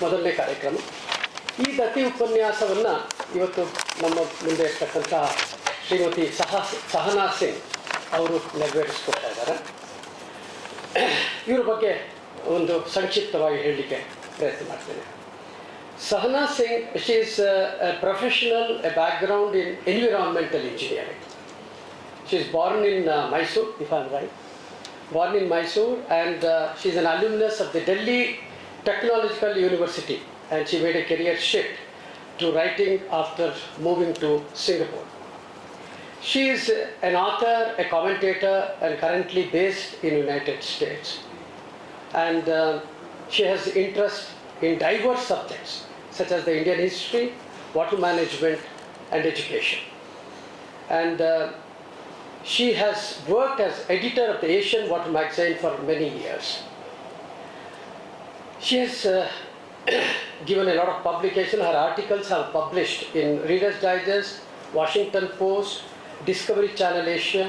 ಮೊದಲನೇ ಕಾರ್ಯಕ್ರಮ. ಈ ದತ್ತಿ ಉಪನ್ಯಾಸವನ್ನು ಇವತ್ತು ನಮ್ಮ ಮುಂದೆ ಇರ್ತಕ್ಕಂತಹ ಶ್ರೀಮತಿ ಸಹನಾ ಸಿಂಗ್ ಅವರು ನೆರವೇರಿಸ್ಕೊಡ್ತಾ ಇದ್ದಾರೆ. ಇವ್ರ ಬಗ್ಗೆ ಒಂದು ಸಂಕ್ಷಿಪ್ತವಾಗಿ ಹೇಳಲಿಕ್ಕೆ ಪ್ರಯತ್ನ ಮಾಡ್ತೇನೆ. Sahana Singh, she is a professional, a background in environmental engineering. She is born in Mysore, if I am right. Born in Mysore, and she is an alumnus of the Delhi Technological University, and she made a career shift to writing after moving to Singapore. She is an author, a commentator, and currently based in United States. And she has interest in diverse subjects such as the Indian history, water management, and education. And she has worked as editor of the Asian Water magazine for many years. She has given a lot of publication. Her articles are published in Reader's Digest, Washington Post, Discovery Channel Asia,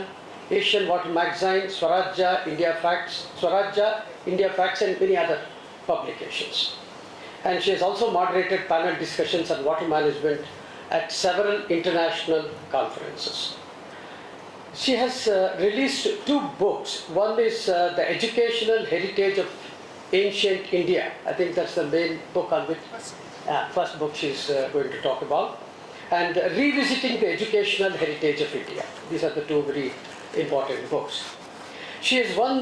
Asian Water magazine, Swarajya, India Facts, and many other publications. And she has also moderated panel discussions on water management at several international conferences. She has released 2 books. One is The Educational Heritage of Ancient India. I think that's the main book on which first book she's going to talk about. And Revisiting the Educational Heritage of India. These are the 2 very important books. She has won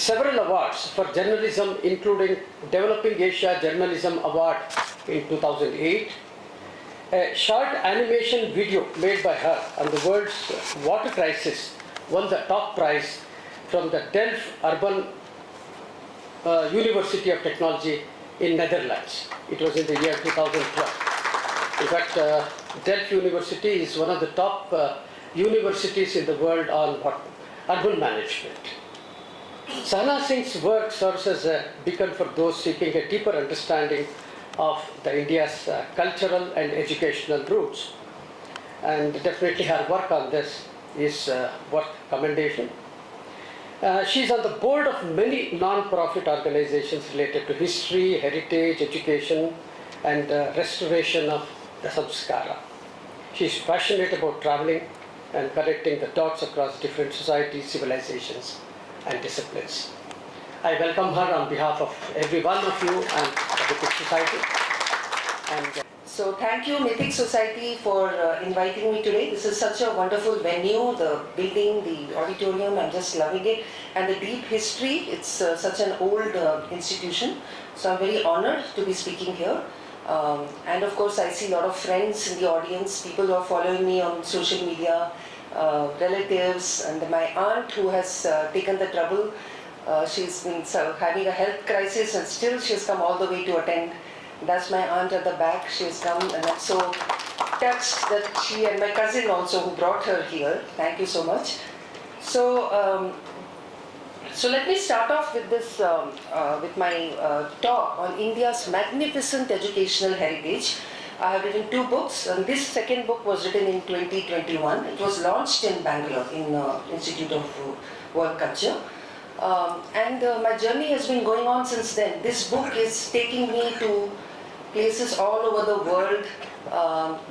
several awards for journalism, including Developing Asia Journalism Award in 2008. A short animation video made by her on the world's water crisis won the top prize from the Delft Urban University of Technology in Netherlands. It was in the year 2012. In fact, Delft University is one of the top universities in the world on urban management. Sahana Singh's work serves as a beacon for those seeking a deeper understanding of the India's cultural and educational roots. And definitely her work on this is worth commendation. She is on the board of many non-profit organizations related to history, heritage, education, and restoration of the samskara. She is passionate about traveling and connecting the dots across different societies, civilizations, and disciplines. I welcome her on behalf of every one of you and the Mythic Society. So thank you Mythic Society for inviting me today. This is such a wonderful venue, the building, the auditorium, I'm just loving it. And the deep history, it's such an old institution. So I'm very honored to be speaking here. And of course I see a lot of friends in the audience, people who are following me on social media, relatives, and my aunt who has taken the trouble. She's been having a health crisis and still she's come all the way to attend. That's my aunt at the back. She has come and I'm so touched that she and my cousin also who brought her here. Thank you so much. So let me start off with this, with my talk on India's magnificent educational heritage. I have written 2 books, and this second book was written in 2021. It was launched in Bangalore in Institute of World Culture. And my journey has been going on since then. This book is taking me to places all over the world.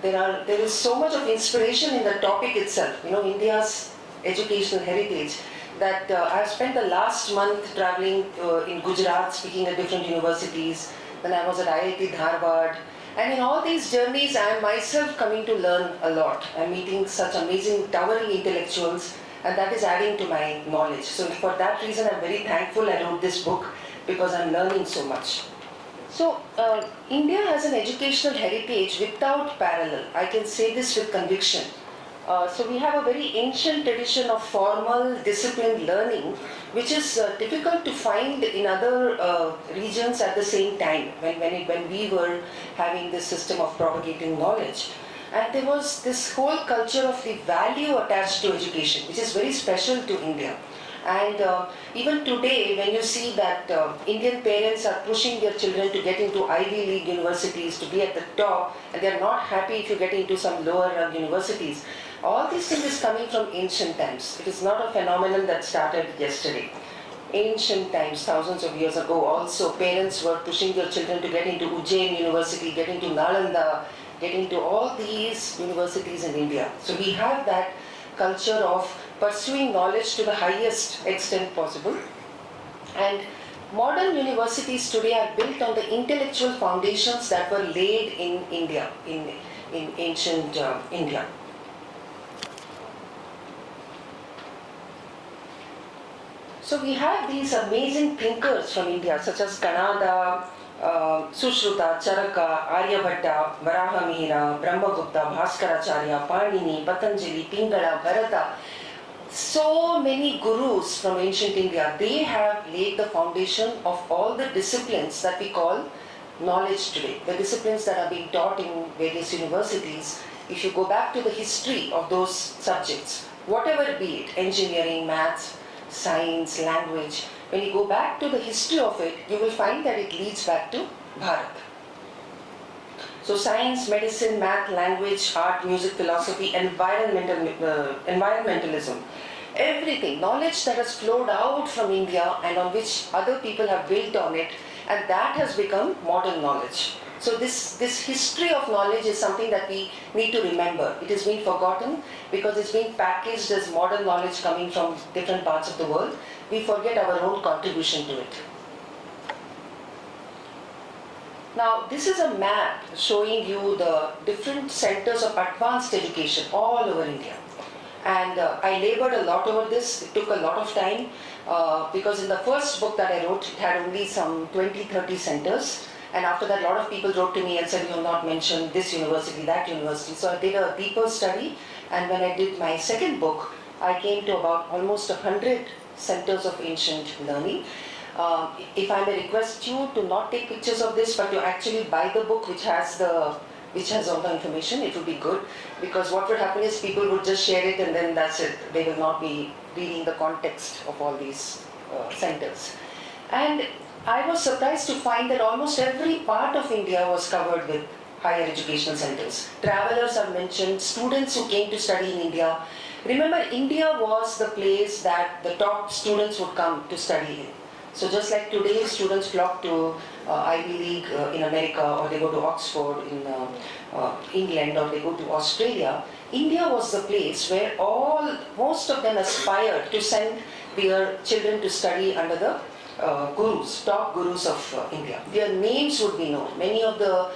There is so much of inspiration in the topic itself, India's educational heritage, that I have spent the last month traveling in Gujarat, speaking at different universities. Then I was at IIT Dharwad. And in all these journeys, I am myself coming to learn a lot. I'm meeting such amazing, towering intellectuals, and that is adding to my knowledge. So for that reason, I'm very thankful I wrote this book, because I'm learning so much. So India has an educational heritage without parallel. I can say this with conviction. So we have a very ancient tradition of formal, disciplined learning, which is difficult to find in other regions at the same time, when we were having this system of propagating knowledge. And there was this whole culture of the value attached to education, which is very special to India. And even today, when you see that Indian parents are pushing their children to get into Ivy League universities, to be at the top, and they are not happy if you get into some lower universities, all these things is coming from ancient times. It is not a phenomenon that started yesterday. ancient times, thousands of years ago also, parents were pushing their children to get into Ujjain University, get into Nalanda, get into all these universities in India. So we have that culture of pursuing knowledge to the highest extent possible. And modern universities today are built on the intellectual foundations that were laid in India, in ancient India. So we have these amazing thinkers from India, such as Kanada, Sushruta, Charaka, Aryabhatta, Varahamihira, Brahmagupta, Bhaskaracharya, Panini, Patanjali, Pingala, Bharata. So many gurus from ancient India, they have laid the foundation of all the disciplines that we call knowledge today. The disciplines that are being taught in various universities, if you go back to the history of those subjects, whatever be it, engineering, maths, science, language, when you go back to the history of it, you will find that it leads back to Bharat. So science, medicine, math, language, art, music, philosophy, environmentalism, everything, knowledge that has flowed out from India and on which other people have built on it, and that has become modern knowledge. So this history of knowledge is something that we need to remember. It has been forgotten because it's being packaged as modern knowledge coming from different parts of the world. We forget our own contribution to it. Now, this is a map showing you the different centers of advanced education all over India. And I labored a lot over this. It took a lot of time because in the first book that I wrote, it had only some 20-30 centers. And after that, a lot of people wrote to me and said, you have not mentioned this university, that university. So I did a deeper study. And when I did my second book, I came to about almost 100 centers of ancient learning. If I may request you to not take pictures of this, but to actually buy the book which has all the information, it would be good. Because what would happen is people would just share it and then that's it. They will not be reading the context of all these centers. And I was surprised to find that almost every part of India was covered with higher educational centers. Travelers are mentioned, students who came to study in India. Remember, India was the place that the top students would come to study in. So just like today, students flock to Ivy League in America, or they go to Oxford in England, or they go to Australia, India was the place where most of them aspired to send their children to study under the gurus, top gurus of India. Their names would be known. Many of the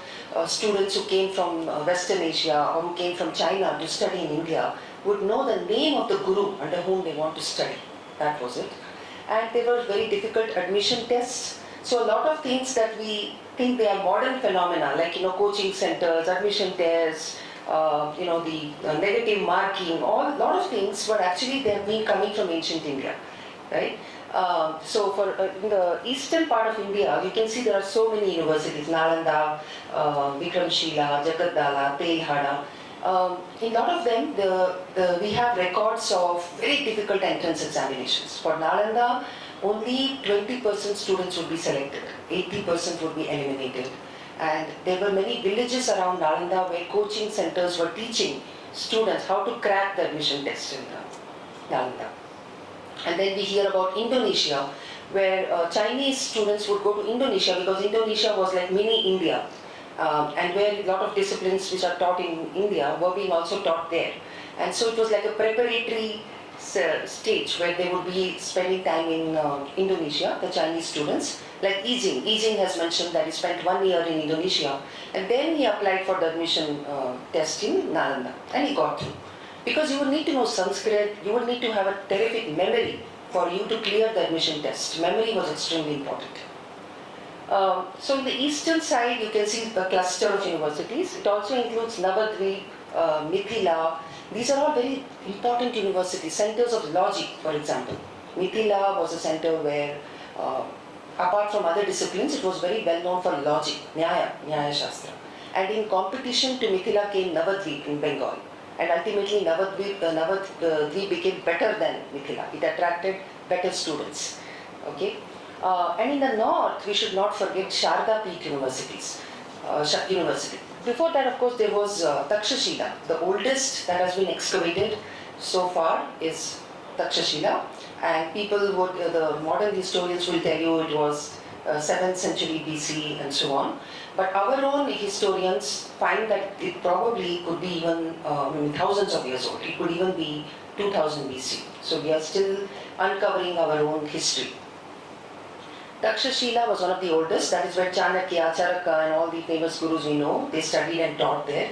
students who came from Western Asia or who came from China to study in India would know the name of the guru under whom they want to study. That was it. And there were very difficult admission tests. So a lot of things that we think they are modern phenomena, like coaching centers, admission tests, the negative marking, a lot of things were actually they have been coming from ancient India, right? So for in the eastern part of India, you can see there are so many universities: Nalanda, Vikramshila, Jagadala, Telhada. In a lot of them, we have records of very difficult entrance examinations. For Nalanda, only 20% students would be selected, 80% would be eliminated. And there were many villages around Nalanda where coaching centers were teaching students how to crack the admission test in Nalanda. And then we hear about Indonesia, where Chinese students would go to Indonesia because Indonesia was like mini India. And where a lot of disciplines which are taught in India were being also taught there. And so it was like a preparatory stage where they would be spending time in Indonesia, the Chinese students. Like Yijing has mentioned that he spent 1 year in Indonesia and then he applied for the admission test in Nalanda and he got through. Because you would need to know Sanskrit, you would need to have a terrific memory for you to clear the admission test. Memory was extremely important. So in the eastern side, you can see the cluster of universities. It also includes Navadvip, Mithila. These are all very important universities, centers of logic, for example. Mithila was a center where, apart from other disciplines, it was very well known for logic, Nyaya Shastra. And in competition to Mithila came Navadvip in Bengal. And ultimately Navadvip became better than Mithila. It attracted better students. Okay. And in the north, we should not forget Sharda Peeth universities. Before that, of course, there was Takshashila. The oldest that has been excavated so far is Takshashila, and people would, the modern historians will tell you it was 7th century BC and so on. But our own historians find that it probably could be even thousands of years old. It could even be 2000 BC. So we are still uncovering our own history. Takshashila was one of the oldest. That is where Chanakya, Charaka and all the famous gurus we know, they studied and taught there.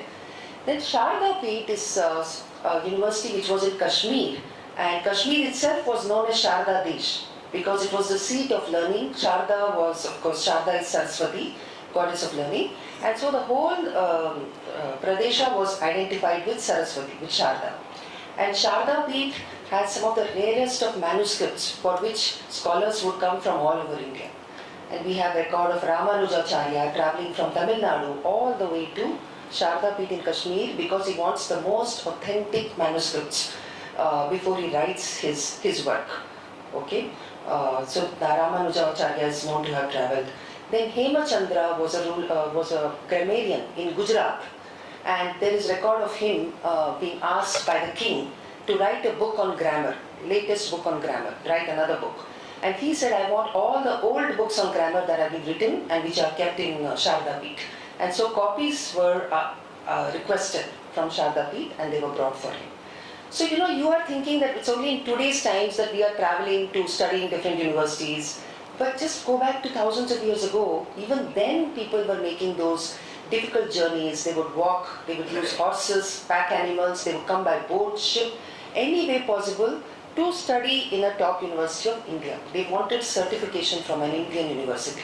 Then Sharda Peeth is a university which was in Kashmir. And Kashmir itself was known as Sharda Desh because it was the seat of learning. Sharda was, of course, Sharda is Saraswati, goddess of learning. And so the whole Pradesha was identified with Saraswati, with Sharda. And Sharda Peeth has some of the rarest of manuscripts for which scholars would come from all over India. And we have record of Ramanujacharya travelling from Tamil Nadu all the way to Sharda Peeth in Kashmir because he wants the most authentic manuscripts before he writes his work. Okay, so Ramanujacharya is known to have travelled. Then Hemachandra was a grammarian in Gujarat, and there is record of him being asked by the king to write a book on grammar, latest book on grammar, write another book. And he said, I want all the old books on grammar that have been written and which are kept in Sharda Peeth. And so copies were requested from Sharda Peeth and they were brought for him. So you are thinking that it's only in today's times that we are traveling to study in different universities. But just go back to thousands of years ago, even then people were making those difficult journeys. They would walk, they would use horses, pack animals, they would come by boat, ship, any way possible to study in a top university of India. They wanted certification from an Indian university.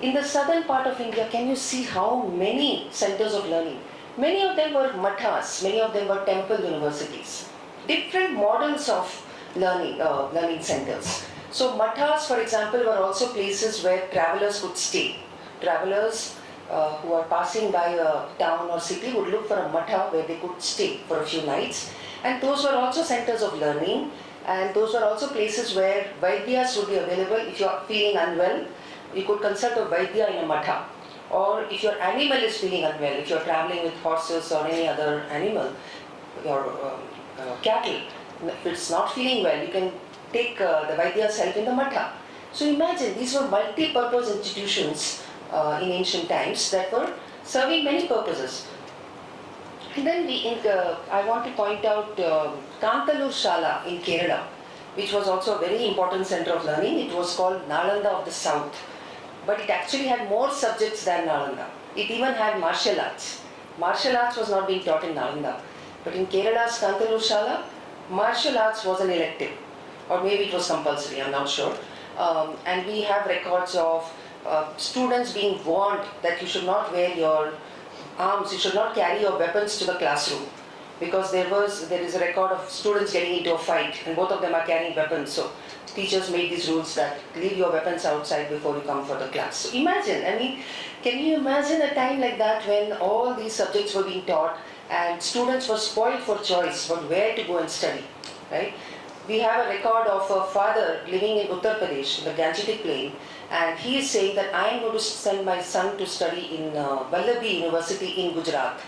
In the southern part of India, can you see how many centers of learning? Many of them were mathas, many of them were temple universities. Different models of learning centers. So mathas, for example, were also places where travelers could stay. Travelers who are passing by a town or city would look for a matha where they could stay for a few nights. And those were also centers of learning, and those were also places where Vaidyas would be available. If you are feeling unwell, you could consult a Vaidya in a matha. Or if your animal is feeling unwell, if you are traveling with horses or any other animal, your cattle, if it's not feeling well, you can take the Vaidya's help in the matha. So imagine, these were multi-purpose institutions in ancient times that were serving many purposes. And then I want to point out Kantalur Shala in Kerala, which was also a very important center of learning. It was called Nalanda of the South. But it actually had more subjects than Nalanda. It even had martial arts. Martial arts was not being taught in Nalanda. But in Kerala's Kantalur Shala, martial arts was an elective. Or maybe it was compulsory, I'm not sure. And we have records of students being warned that you should not wear your arms, you should not carry your weapons to the classroom. Because there is a record of students getting into a fight and both of them are carrying weapons. So teachers made these rules that leave your weapons outside before you come for the class. So imagine, can you imagine a time like that when all these subjects were being taught and students were spoiled for choice about where to go and study, right? We have a record of a father living in Uttar Pradesh, in the Gangetic Plain, and he is saying that I am going to send my son to study in Vallabhi University in Gujarat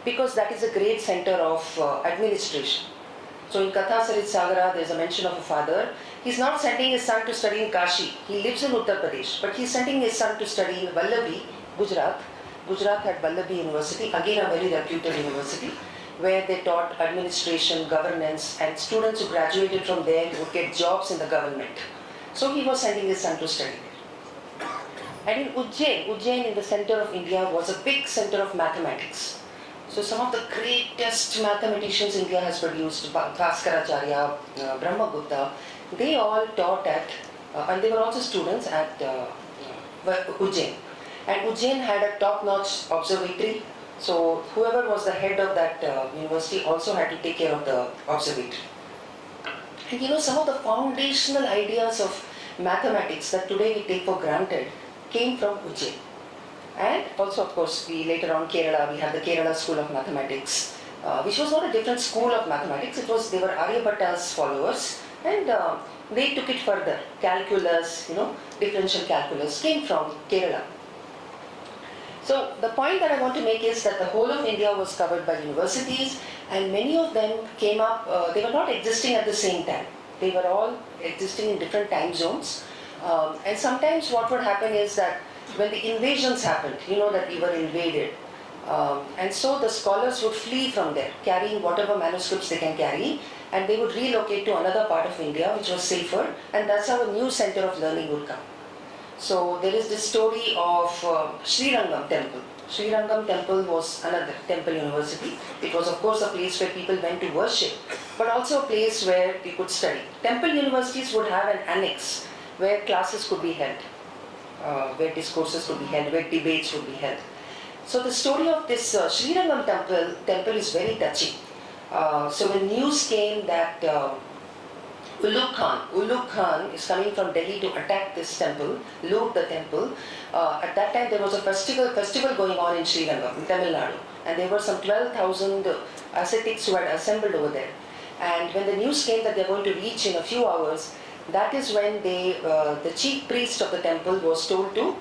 because that is a great center of administration. So in Katha Sarit Sagara, there is a mention of a father. He is not sending his son to study in Kashi. He lives in Uttar Pradesh, but he is sending his son to study in Vallabhi, Gujarat. Gujarat had Vallabhi University, again a very reputed university, where they taught administration, governance, and students who graduated from there would get jobs in the government. So he was sending his son to study there. And in Ujjain in the center of India was a big center of mathematics. So some of the greatest mathematicians India has produced, Bhaskaracharya, Brahmagupta, they all taught at, and they were also students at Ujjain. And Ujjain had a top-notch observatory. So whoever was the head of that university also had to take care of the observatory. And some of the foundational ideas of mathematics that today we take for granted came from Ujjain. And also, of course, later on Kerala, we had the Kerala School of Mathematics, which was not a different school of mathematics. They were Aryabhatta's followers, and they took it further. Calculus, differential calculus came from Kerala. So the point that I want to make is that the whole of India was covered by universities, and many of them came up, they were not existing at the same time. They were all existing in different time zones. And sometimes what would happen is that when the invasions happened, you know that we were invaded. And so the scholars would flee from there, carrying whatever manuscripts they can carry, and they would relocate to another part of India which was safer, and that's how a new center of learning would come. So there is this story of Sri Rangam temple. Sri Rangam temple was another temple university. It was of course a place where people went to worship, but also a place where you could study. Temple universities would have an annex where classes could be held, where discourses could be held, where debates would be held. So the story of this Sri Rangam temple is very touching. So when news came that Ulugh Khan is coming from Delhi to attack this temple, loot the temple. At that time there was a festival going on in Sri Lanka, in Tamil Nadu, and there were some 12,000 ascetics who had assembled over there. And when the news came that they were going to reach in a few hours, that is when the chief priest of the temple was told to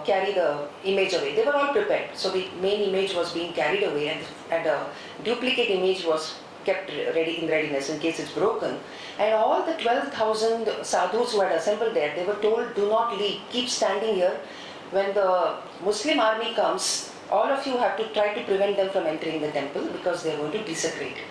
carry the image away. They were all prepared. So the main image was being carried away, and a duplicate image was kept ready in readiness in case it's broken. And all the 12,000 sadhus who had assembled there, they were told, do not leave, keep standing here. When the Muslim army comes, all of you have to try to prevent them from entering the temple because they are going to desecrate it.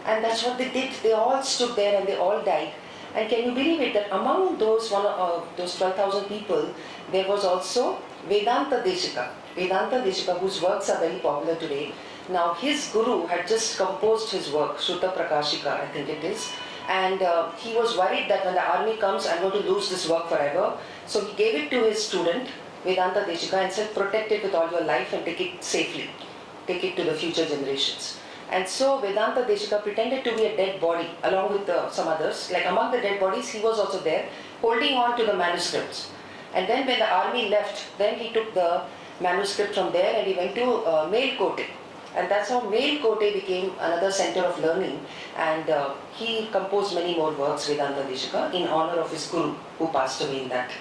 And that's what they did. They all stood there and they all died. And can you believe it that among those 12,000 people, there was also Vedanta Deshika, whose works are very popular today. Now his guru had just composed his work, Shuddha Prakashika, I think it is, and he was worried that when the army comes, I'm going to lose this work forever. So he gave it to his student, Vedanta Deshika, and said, protect it with all your life and take it safely, take it to the future generations. And so Vedanta Deshika pretended to be a dead body along with some others. Like among the dead bodies, he was also there, holding on to the manuscripts. And then when the army left, then he took the manuscript from there and he went to Melkote. And that's how Melkote became another center of learning. And he composed many more works, Vedanta Deshika, in honor of his guru who passed away in that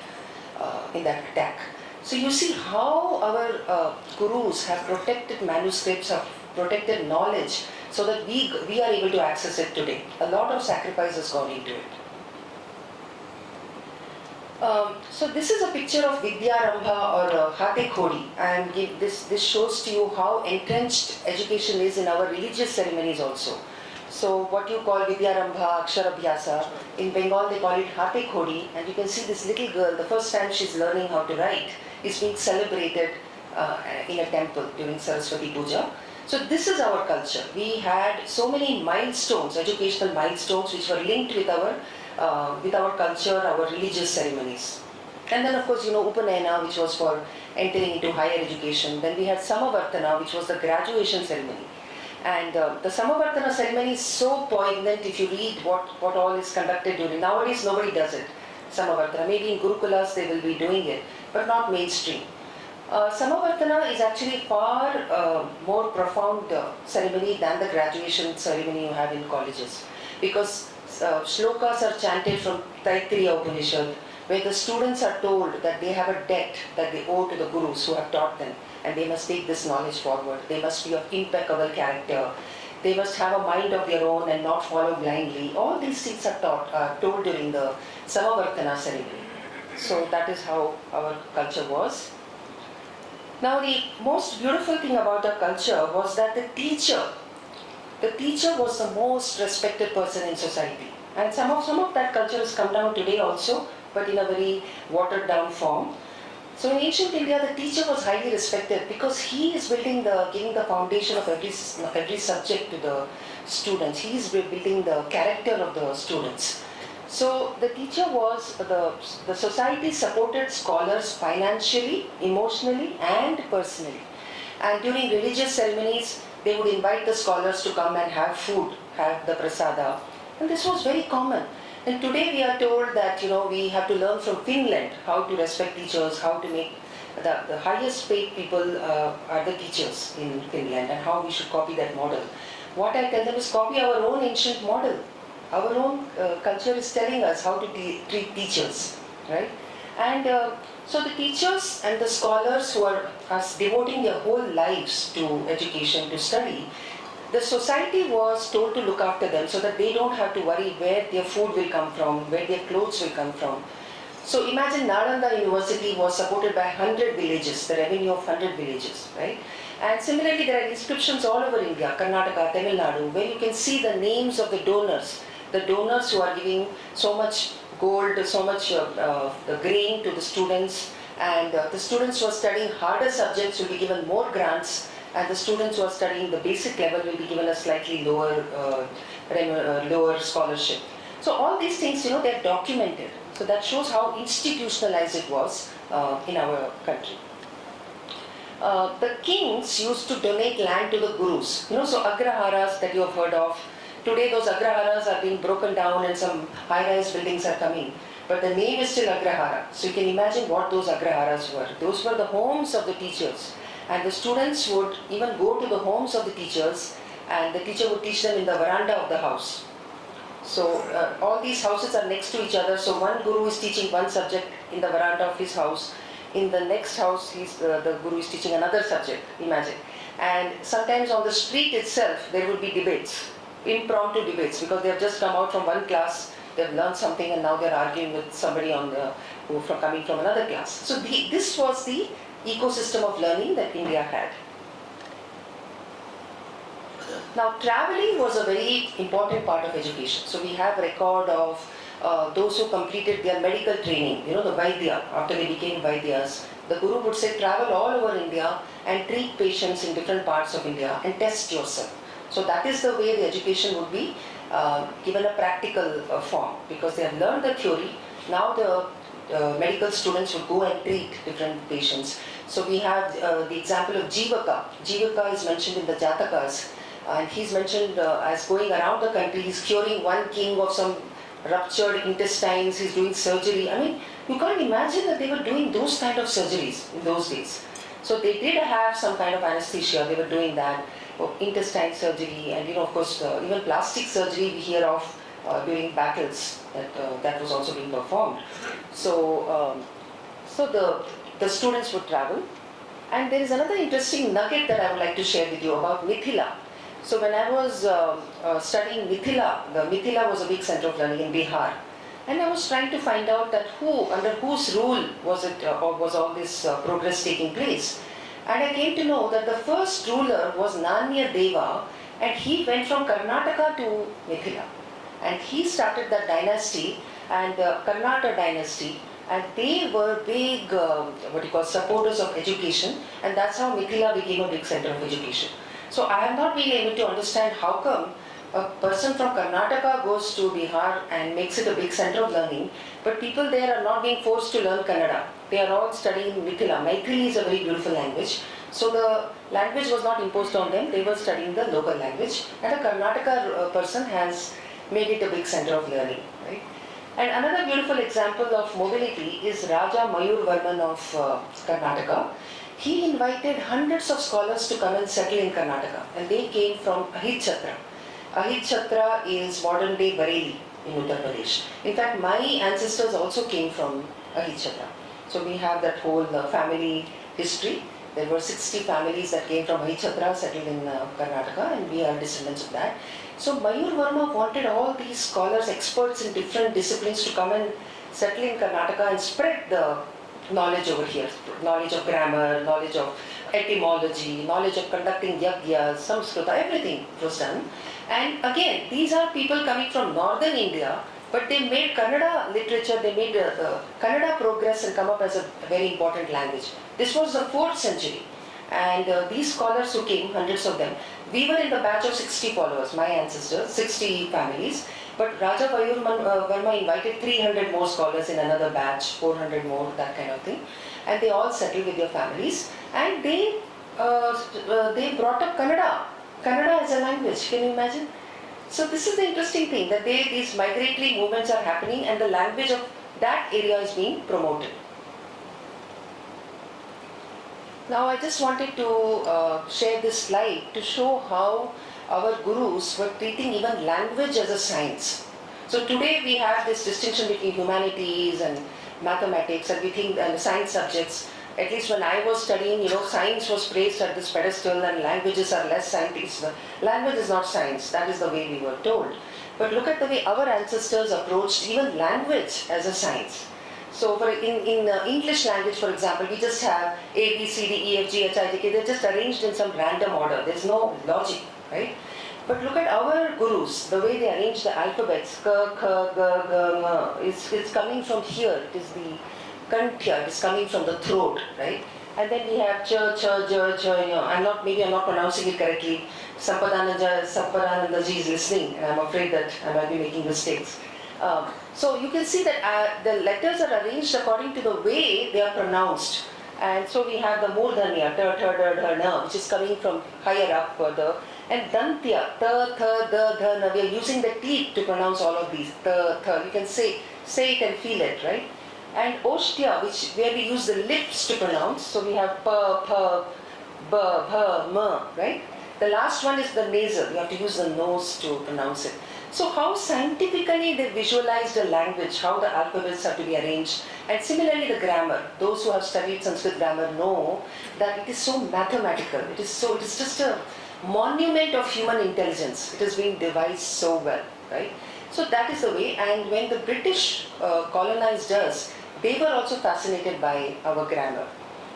attack. So you see how our gurus have protected manuscripts, have protected knowledge, so that we are able to access it today. A lot of sacrifice has gone into it. So this is a picture of Vidyarambha or Hate Khodi, and this shows to you how entrenched education is in our religious ceremonies also. So what you call Vidyarambha, Aksharabhyasa, in Bengal they call it Hate Khodi, and you can see this little girl, the first time she's learning how to write, is being celebrated in a temple during Saraswati Puja. So this is our culture. We had so many milestones, educational milestones, which were linked with our culture, our religious ceremonies. And then of course, Upanayana, which was for entering into higher education. Then we had Samavartana, which was the graduation ceremony. And the Samavartana ceremony is so poignant if you read what all is conducted during. Nowadays nobody does it, Samavartana. Maybe in Gurukulas they will be doing it, but not mainstream. Samavartana is actually far more profound ceremony than the graduation ceremony you have in colleges, because shlokas are chanted from Taittiriya Upanishad, where the students are told that they have a debt that they owe to the gurus who have taught them, and they must take this knowledge forward. They must be of impeccable character. They must have a mind of their own and not follow blindly. All these things are told during the Samavartana ceremony. So that is how our culture was. Now the most beautiful thing about our culture was that the teacher was the most respected person in society. And some of that culture has come down today also, but in a very watered down form. So in ancient India, the teacher was highly respected because he is giving the foundation of every subject to the students. He is building the character of the students. So the teacher was, the society supported scholars financially, emotionally and personally. And during religious ceremonies, they would invite the scholars to come and have food, have the prasada. And this was very common. And today we are told that, we have to learn from Finland how to respect teachers, how to make the highest paid people are the teachers in Finland, and how we should copy that model. What I tell them is copy our own ancient model. Our own culture is telling us how to treat teachers, right? And So the teachers and the scholars who are devoting their whole lives to education, to study, the society was told to look after them so that they don't have to worry where their food will come from, where their clothes will come from. So imagine Nalanda University was supported by 100 villages, the revenue of 100 villages, right? And similarly, there are inscriptions all over India, Karnataka, Tamil Nadu, where you can see the names of the donors who are giving so much gold, so much grain to the students, and the students who are studying harder subjects will be given more grants, and the students who are studying the basic level will be given a slightly lower scholarship. So all these things, they are documented. So that shows how institutionalized it was in our country. The kings used to donate land to the gurus. So agraharas that you have heard of. Today those agraharas are being broken down and some high-rise buildings are coming. But the name is still agrahara. So you can imagine what those agraharas were. Those were the homes of the teachers. And the students would even go to the homes of the teachers, and the teacher would teach them in the veranda of the house. So all these houses are next to each other. So one guru is teaching one subject in the veranda of his house. In the next house, the guru is teaching another subject, imagine. And sometimes on the street itself, there would be debates, impromptu debates, because they have just come out from one class, they have learned something, and now they are arguing with somebody coming from another class. So this was the ecosystem of learning that India had. Now, traveling was a very important part of education. So we have record of those who completed their medical training, the Vaidya, after they became Vaidyas. The Guru would say, travel all over India and treat patients in different parts of India and test yourself. So that is the way the education would be given a practical form, because they have learned the theory. Now the medical students would go and treat different patients. So we have the example of Jivaka. Jivaka is mentioned in the Jatakas, and he's mentioned as going around the country. He's curing one king of some ruptured intestines, he's doing surgery. I mean, you can't imagine that they were doing those kind of surgeries in those days. So they did have some kind of anesthesia, they were doing that, intestine surgery, and of course even plastic surgery we hear of during battles, that was also being performed. So, the students would travel. And there is another interesting nugget that I would like to share with you about Mithila. So when I was studying Mithila, the Mithila was a big center of learning in Bihar. And I was trying to find out that under whose rule was it, or was all this progress taking place. And I came to know that the first ruler was Nanya Deva, and he went from Karnataka to Mithila. And he started that dynasty, and the Karnataka dynasty, and they were big, supporters of education, and that's how Mithila became a big center of education. So I have not been able to understand how come a person from Karnataka goes to Bihar and makes it a big center of learning, but people there are not being forced to learn Kannada. They are all studying Mithila. Maithili is a very beautiful language. So the language was not imposed on them, they were studying the local language, and a Karnataka person has made it a big center of learning. Right? And another beautiful example of mobility is Raja Mayur Varman of Karnataka. He invited hundreds of scholars to come and settle in Karnataka, and they came from Ahitchatra. Ahitchatra is modern day Bareilly in Uttar Pradesh. In fact, my ancestors also came from Ahitchatra. So we have that whole family history. There were 60 families that came from Ahitchatra, settled in Karnataka, and we are descendants of that. So Mayur Varma wanted all these scholars, experts in different disciplines to come and settle in Karnataka and spread the knowledge over here, knowledge of grammar, knowledge of etymology, knowledge of conducting yagyas, Samskrita, everything was done. And again, these are people coming from northern India, but they made Kannada literature, they made Kannada progress and come up as a very important language. This was the 4th century, and these scholars who came, hundreds of them, we were in the batch of 60 followers, my ancestors, 60 families. But Raja Mayur Varma invited 300 more scholars in another batch, 400 more, that kind of thing. And they all settled with their families. And they brought up Kannada as a language, can you imagine? So this is the interesting thing, that these migratory movements are happening and the language of that area is being promoted. Now I just wanted to share this slide to show how our gurus were treating even language as a science. So today we have this distinction between humanities and mathematics, and we think the science subjects, at least when I was studying, science was placed at this pedestal and languages are less scientific. Language is not science, that is the way we were told. But look at the way our ancestors approached even language as a science. So in English language, for example, we just have A, B, C, D, E, F, G, H, I, J, K. They're just arranged in some random order. There's no logic, right? But look at our gurus, the way they arrange the alphabets. K, K, G, G, Ng. It's coming from here. It is the kanthya. It is coming from the throat, right? And then we have Ch, Ch, J, J. I'm not pronouncing it correctly. Sampadananda ji is listening, and I'm afraid that I might be making mistakes. So you can see that the letters are arranged according to the way they are pronounced. And so we have the Murdhanya, ta, ta, da, da, na, which is coming from higher up further. And Dantya, ta, tha, da, dha, na. We are using the teeth to pronounce all of these. Ta, tha. You can say it and feel it, right? And Oshtya, where we use the lips to pronounce. So we have pa, pa, ba, bha, ma, right? The last one is the nasal. You have to use the nose to pronounce it. So how scientifically they visualize the language, how the alphabets have to be arranged, and similarly the grammar. Those who have studied Sanskrit grammar know that it is so mathematical. It is just a monument of human intelligence. It has been devised so well, right? So that is the way. And when the British colonized us, they were also fascinated by our grammar.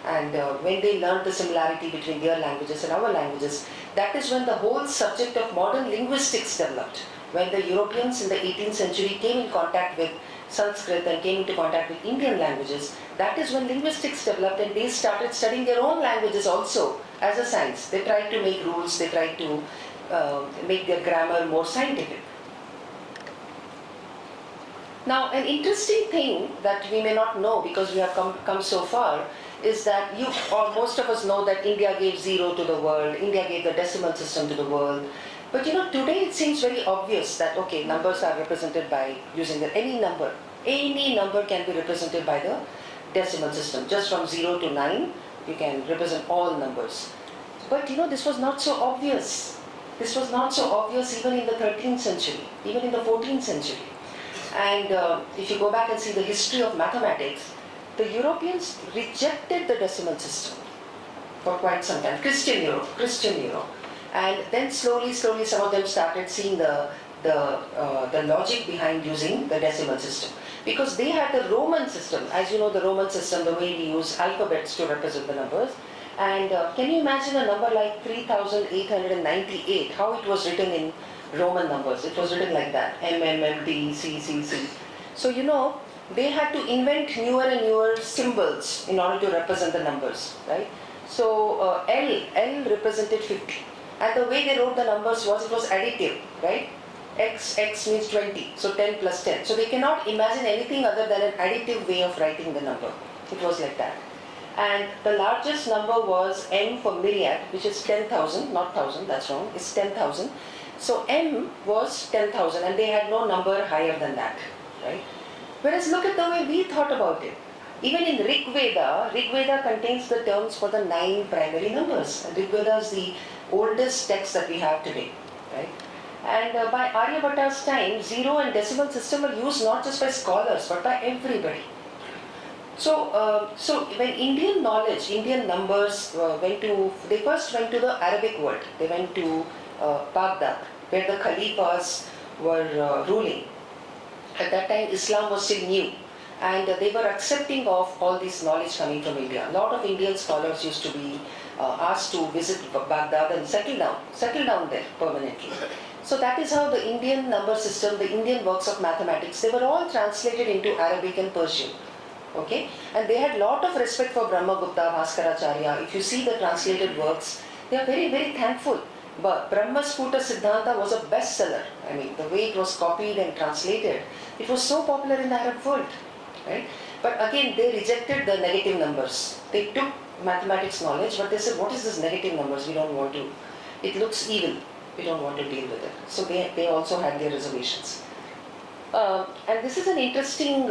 And when they learned the similarity between their languages and our languages, that is when the whole subject of modern linguistics developed. When the Europeans in the 18th century came in contact with Sanskrit and came into contact with Indian languages, that is when linguistics developed, and they started studying their own languages also as a science. They tried to make rules, they tried to make their grammar more scientific. Now, an interesting thing that we may not know because we have come so far is that you or most of us know that India gave zero to the world, India gave the decimal system to the world. But today it seems very obvious that, okay, numbers are represented by using any number. Any number can be represented by the decimal system. Just from 0 to 9, you can represent all numbers. But this was not so obvious. This was not so obvious even in the 13th century, even in the 14th century. And if you go back and see the history of mathematics, the Europeans rejected the decimal system for quite some time. Christian Europe. And then slowly some of them started seeing the logic behind using the decimal system. Because they had the Roman system. As you know, the Roman system, the way we use alphabets to represent the numbers. And can you imagine a number like 3,898, how it was written in Roman numbers? It was written like that, M, M, M, D, C, C, C. So they had to invent newer and newer symbols in order to represent the numbers, right? So L represented 50. And the way they wrote the numbers was, it was additive, right? X means 20, so 10 plus 10. So they cannot imagine anything other than an additive way of writing the number. It was like that. And the largest number was M for myriad, which is 10,000, not 1,000, that's wrong, it's 10,000. So M was 10,000 and they had no number higher than that, right? Whereas look at the way we thought about it. Even in Rig Veda contains the terms for the 9 primary numbers. And Rig Veda is the oldest text that we have today, right? And by Aryabhata's time, zero and decimal system were used not just by scholars, but by everybody. So when Indian knowledge, Indian numbers they first went to the Arabic world. They went to Baghdad, where the Khalifas were ruling. At that time, Islam was still new. And they were accepting of all this knowledge coming from India. A lot of Indian scholars used to be asked to visit Baghdad and settle down there permanently. So that is how the Indian number system, the Indian works of mathematics, they were all translated into Arabic and Persian. Okay? And they had a lot of respect for Brahmagupta, Bhaskaracharya. If you see the translated works, they are very, very thankful. But Brahmasputa Siddhanta was a bestseller. I mean, the way it was copied and translated, it was so popular in the Arab world. Right? But again, they rejected the negative numbers. They took mathematics knowledge, but they said, what is this negative numbers? We don't want to. It looks evil. We don't want to deal with it. So they also had their reservations. And this is an interesting,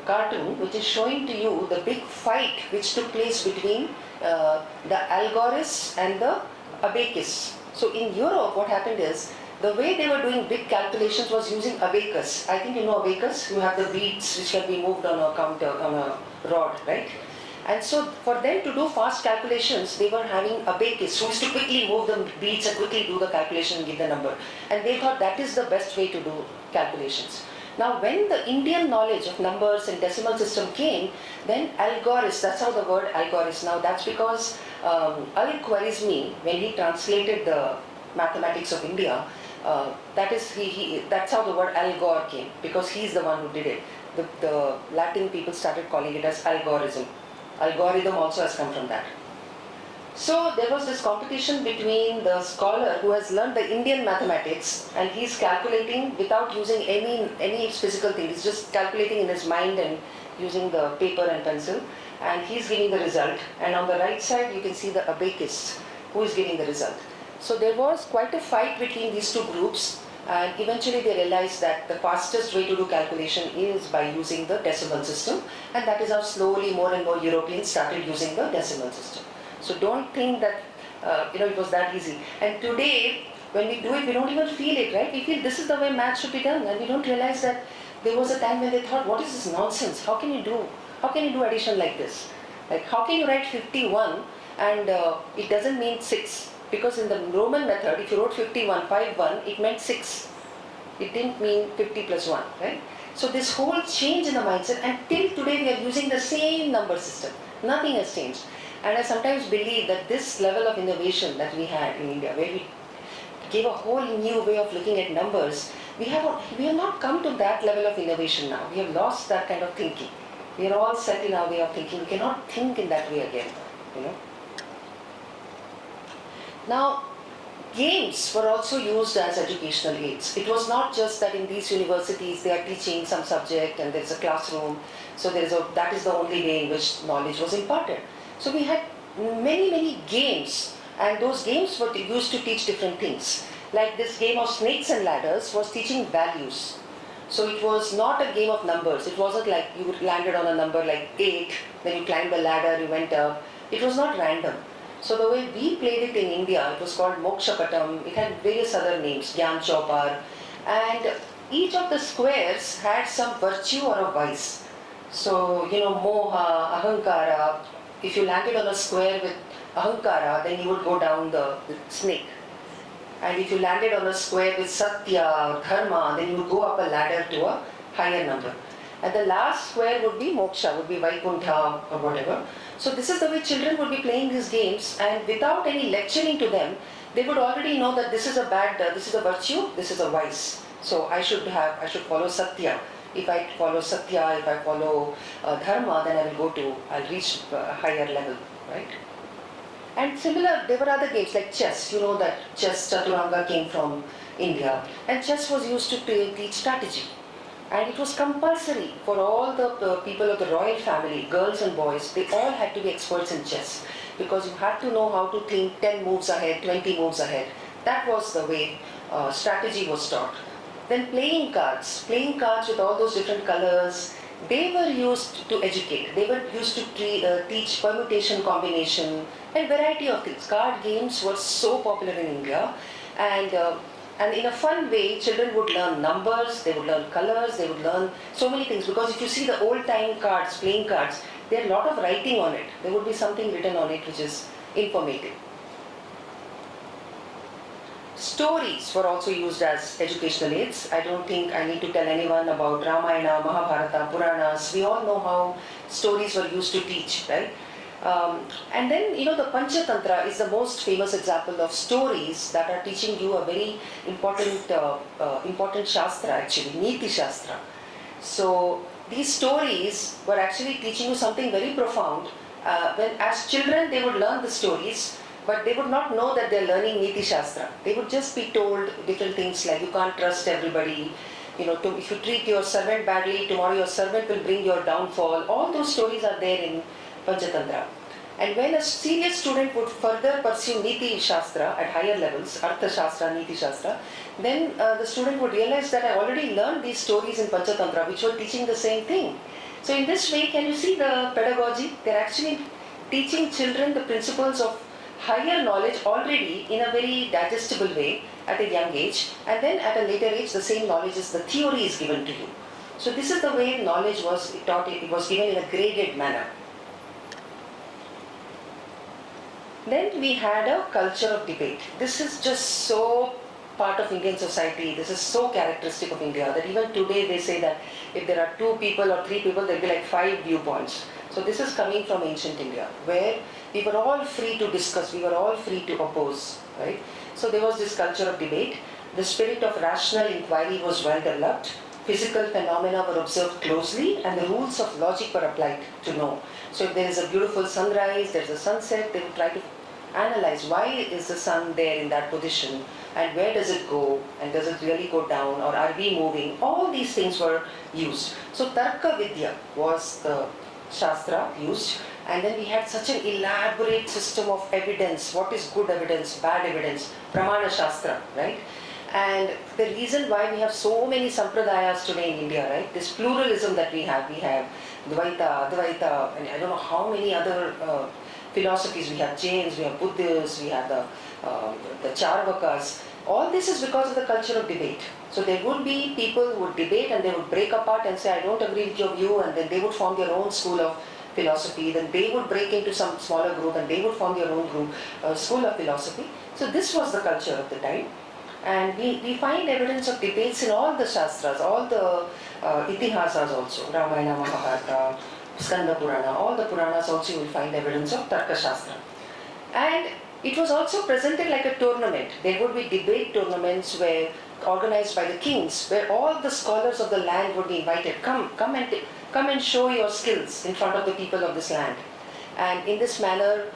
cartoon, which is showing to you the big fight which took place between the Algorists and the Abakis. So in Europe, what happened is, the way they were doing big calculations was using abacus. I think you know abacus. You have the beads which can be moved on a counter, on a rod, right? And so for them to do fast calculations, they were having abacus, who used to quickly move the beads and quickly do the calculation and give the number. And they thought that is the best way to do calculations. Now when the Indian knowledge of numbers and decimal system came, then Algoris, that's how the word Algoris, now that's because Al-Khwarizmi, when he translated the mathematics of India, that's how the word Algor came, because he's the one who did it. The Latin people started calling it as algorithm. Algorithm also has come from that. So there was this competition between the scholar who has learned the Indian mathematics, and he's calculating without using any physical thing. He's just calculating in his mind and using the paper and pencil, and he's giving the result. And on the right side you can see the abacus who is giving the result. So there was quite a fight between these two groups, and eventually they realized that the fastest way to do calculation is by using the decimal system, and that is how slowly more and more Europeans started using the decimal system. So don't think that it was that easy. And today when we do it, we don't even feel it, right? We feel this is the way math should be done, and we don't realize that there was a time when they thought, what is this nonsense? How can you do addition like this? Like how can you write 51 and it doesn't mean 6? Because in the Roman method, if you wrote 51, 5-1, it meant 6. It didn't mean 50 plus 1, right? So this whole change in the mindset, and till today we are using the same number system. Nothing has changed. And I sometimes believe that this level of innovation that we had in India, where we gave a whole new way of looking at numbers, we have not come to that level of innovation now. We have lost that kind of thinking. We are all set in our way of thinking. We cannot think in that way again, you know. Now, games were also used as educational aids. It was not just that in these universities they are teaching some subject and there is a classroom, so that is the only way in which knowledge was imparted. So we had many games, and those games were used to teach different things. Like this game of snakes and ladders was teaching values. So it was not a game of numbers. It wasn't like you landed on a number like 8, then you climbed the ladder, you went up. It was not random. So the way we played it in India, it was called Mokshapatam. It had various other names, Gyan Chaupar, and each of the squares had some virtue or a vice. So, Moha, Ahankara. If you landed on a square with Ahankara, then you would go down the snake. And if you landed on a square with Satya or Dharma, then you would go up a ladder to a higher number. And the last square would be Moksha, would be Vaikuntha or whatever. So this is the way children would be playing these games, and without any lecturing to them, they would already know that this is a virtue, this is a vice. So I should follow Satya. If I follow Satya, if I follow Dharma, then I'll reach a higher level, right? And similar, there were other games like chess. You know that chess, Chaturanga came from India, and chess was used to teach strategy. And it was compulsory for all the people of the royal family, girls and boys, they all had to be experts in chess, because you had to know how to think 10 moves ahead, 20 moves ahead. That was the way strategy was taught. Then playing cards with all those different colors, they were used to educate. They were used to teach permutation, combination, and variety of things. Card games were so popular in India, and in a fun way, children would learn numbers, they would learn colors, they would learn so many things. Because if you see the old-time cards, playing cards, there are a lot of writing on it. There would be something written on it which is informative. Stories were also used as educational aids. I don't think I need to tell anyone about Ramayana, Mahabharata, Puranas. We all know how stories were used to teach, right? And then, the Panchatantra is the most famous example of stories that are teaching you a very important Shastra actually, Niti Shastra. So these stories were actually teaching you something very profound. When as children they would learn the stories, but they would not know that they are learning Niti Shastra. They would just be told different things like you can't trust everybody. If you treat your servant badly, tomorrow your servant will bring your downfall. All those stories are there in Panchatantra. And when a serious student would further pursue Niti Shastra at higher levels, Artha Shastra, Niti Shastra, then the student would realize that I already learned these stories in Panchatantra, which were teaching the same thing. So in this way, can you see the pedagogy? They're actually teaching children the principles of higher knowledge already in a very digestible way, at a young age, and then at a later age the same knowledge is, the theory is given to you. So this is the way knowledge was taught, it was given in a graded manner. Then we had a culture of debate. This is just so part of Indian society, this is so characteristic of India that even today they say that if there are 2 people or 3 people, there will be like 5 viewpoints. So this is coming from ancient India, where we were all free to discuss, we were all free to oppose, right? So there was this culture of debate. The spirit of rational inquiry was well developed. Physical phenomena were observed closely and the rules of logic were applied to know. So if there is a beautiful sunrise, there is a sunset, they would try to analyze why is the sun there in that position and where does it go and does it really go down or are we moving. All these things were used. So Tarka Vidya was the Shastra used, and then we had such an elaborate system of evidence. What is good evidence, bad evidence, Pramana Shastra, right? And the reason why we have so many sampradayas today in India, right? This pluralism that we have Dvaita, Advaita, and I don't know how many other philosophies. We have Jains, we have Buddhists, we have the Charvakas. All this is because of the culture of debate. So there would be people who would debate and they would break apart and say, I don't agree with your view, and then they would form their own school of philosophy. Then they would break into some smaller group and they would form their own group, school of philosophy. So this was the culture of the time. And we find evidence of debates in all the Shastras, all the Itihasas also, Ramayana, Mahabharata, Skanda Purana, all the Puranas also you will find evidence of Tarka Shastra. And it was also presented like a tournament. There would be debate tournaments where organized by the kings, where all the scholars of the land would be invited. Come and show your skills in front of the people of this land. And in this manner,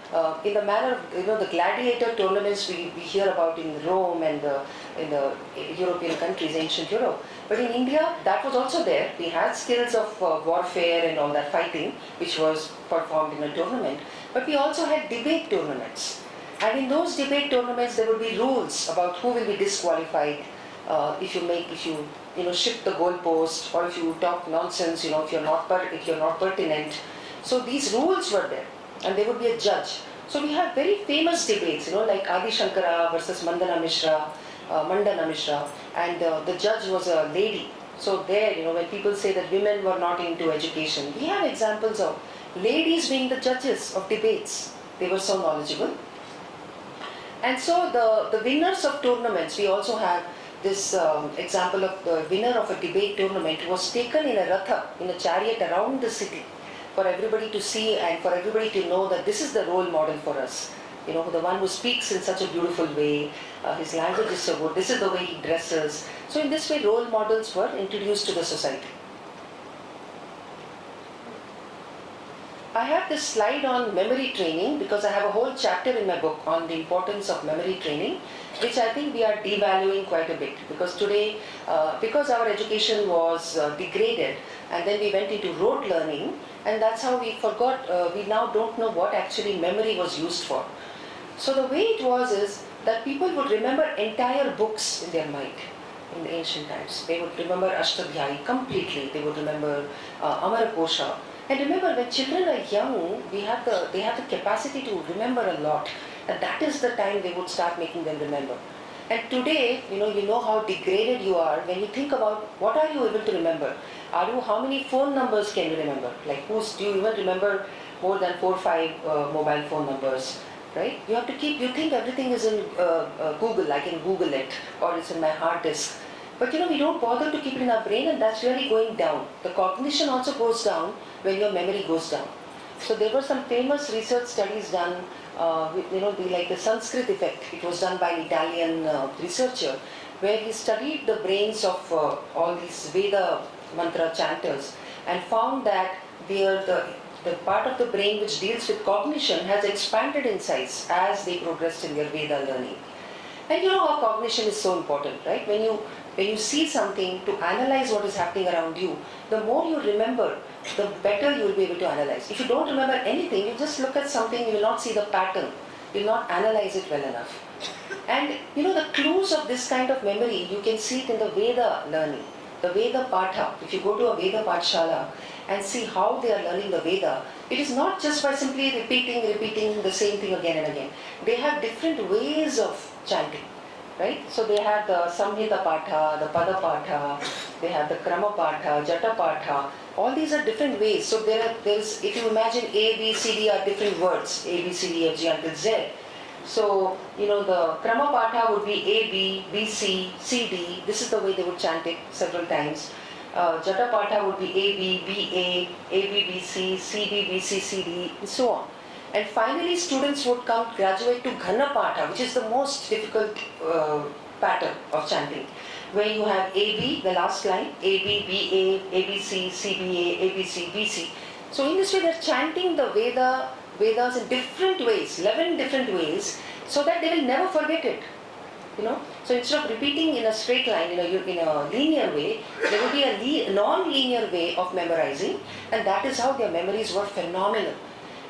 in the manner of the gladiator tournaments we hear about in Rome and in the European countries, ancient Europe. But in India, that was also there. We had skills of warfare and all that fighting, which was performed in a tournament. But we also had debate tournaments. And in those debate tournaments, there would be rules about who will be disqualified if you shift the goalpost, or if you talk nonsense, if you're not pertinent. So these rules were there, and there would be a judge. So we have very famous debates, like Adi Shankara versus Mandana Mishra, and the judge was a lady. So there, when people say that women were not into education, we have examples of ladies being the judges of debates. They were so knowledgeable. And so the winners of tournaments, we also have this example of the winner of a debate tournament who was taken in a ratha, in a chariot around the city, for everybody to see and for everybody to know that this is the role model for us. The one who speaks in such a beautiful way, his language is so good, this is the way he dresses. So in this way, role models were introduced to the society. I have this slide on memory training because I have a whole chapter in my book on the importance of memory training, which I think we are devaluing quite a bit, because today, because our education was degraded, and then we went into rote learning, and that's how we forgot, we now don't know what actually memory was used for. So the way it was is that people would remember entire books in their mind in the ancient times. They would remember Ashtadhyayi completely, they would remember Amarkosha. And remember, when children are young, they have the capacity to remember a lot. And that is the time they would start making them remember. And today, you know how degraded you are when you think about what are you able to remember. How many phone numbers can you remember? Like do you even remember more than 4 or 5 mobile phone numbers? Right? You have to you think everything is in Google, I can Google it, or it's in my hard disk. But we don't bother to keep it in our brain, and that's really going down. The cognition also goes down when your memory goes down. So there were some famous research studies done, like the Sanskrit effect. It was done by an Italian researcher, where he studied the brains of all these Veda mantra chanters and found that the part of the brain which deals with cognition has expanded in size as they progressed in their Veda learning. And you know how cognition is so important, right? When you see something, to analyze what is happening around you, the more you remember, the better you will be able to analyze. If you don't remember anything, you just look at something, you will not see the pattern, you will not analyze it well enough. And the clues of this kind of memory, you can see it in the Veda learning, the Veda Patha. If you go to a Veda Pathshala and see how they are learning the Veda, it is not just by simply repeating the same thing again and again. They have different ways of chanting. right? So they had the Samhita Patha, the Pada Patha, they have the Krama Patha, Jata Patha. All these are different ways. So there's, if you imagine A, B, C, D are different words, A, B, C, D, F, G until Z. So, the Krama Patha would be A, B, B, C, C, D. This is the way they would chant it several times. Jata Patha would be A, B, B, A, A, B, B, C, C, B, B, C, C, D, and so on. And finally, students would graduate to Ghana Patha, which is the most difficult pattern of chanting, where you have A, B, the last line, A, B, B, A, A, B, C, C, B, A, A, B, C, B, C. So in this way, they're chanting the Vedas in different ways, 11 different ways, so that they will never forget it. So instead of repeating in a straight line, in a linear way, there will be a non-linear way of memorizing, and that is how their memories were phenomenal.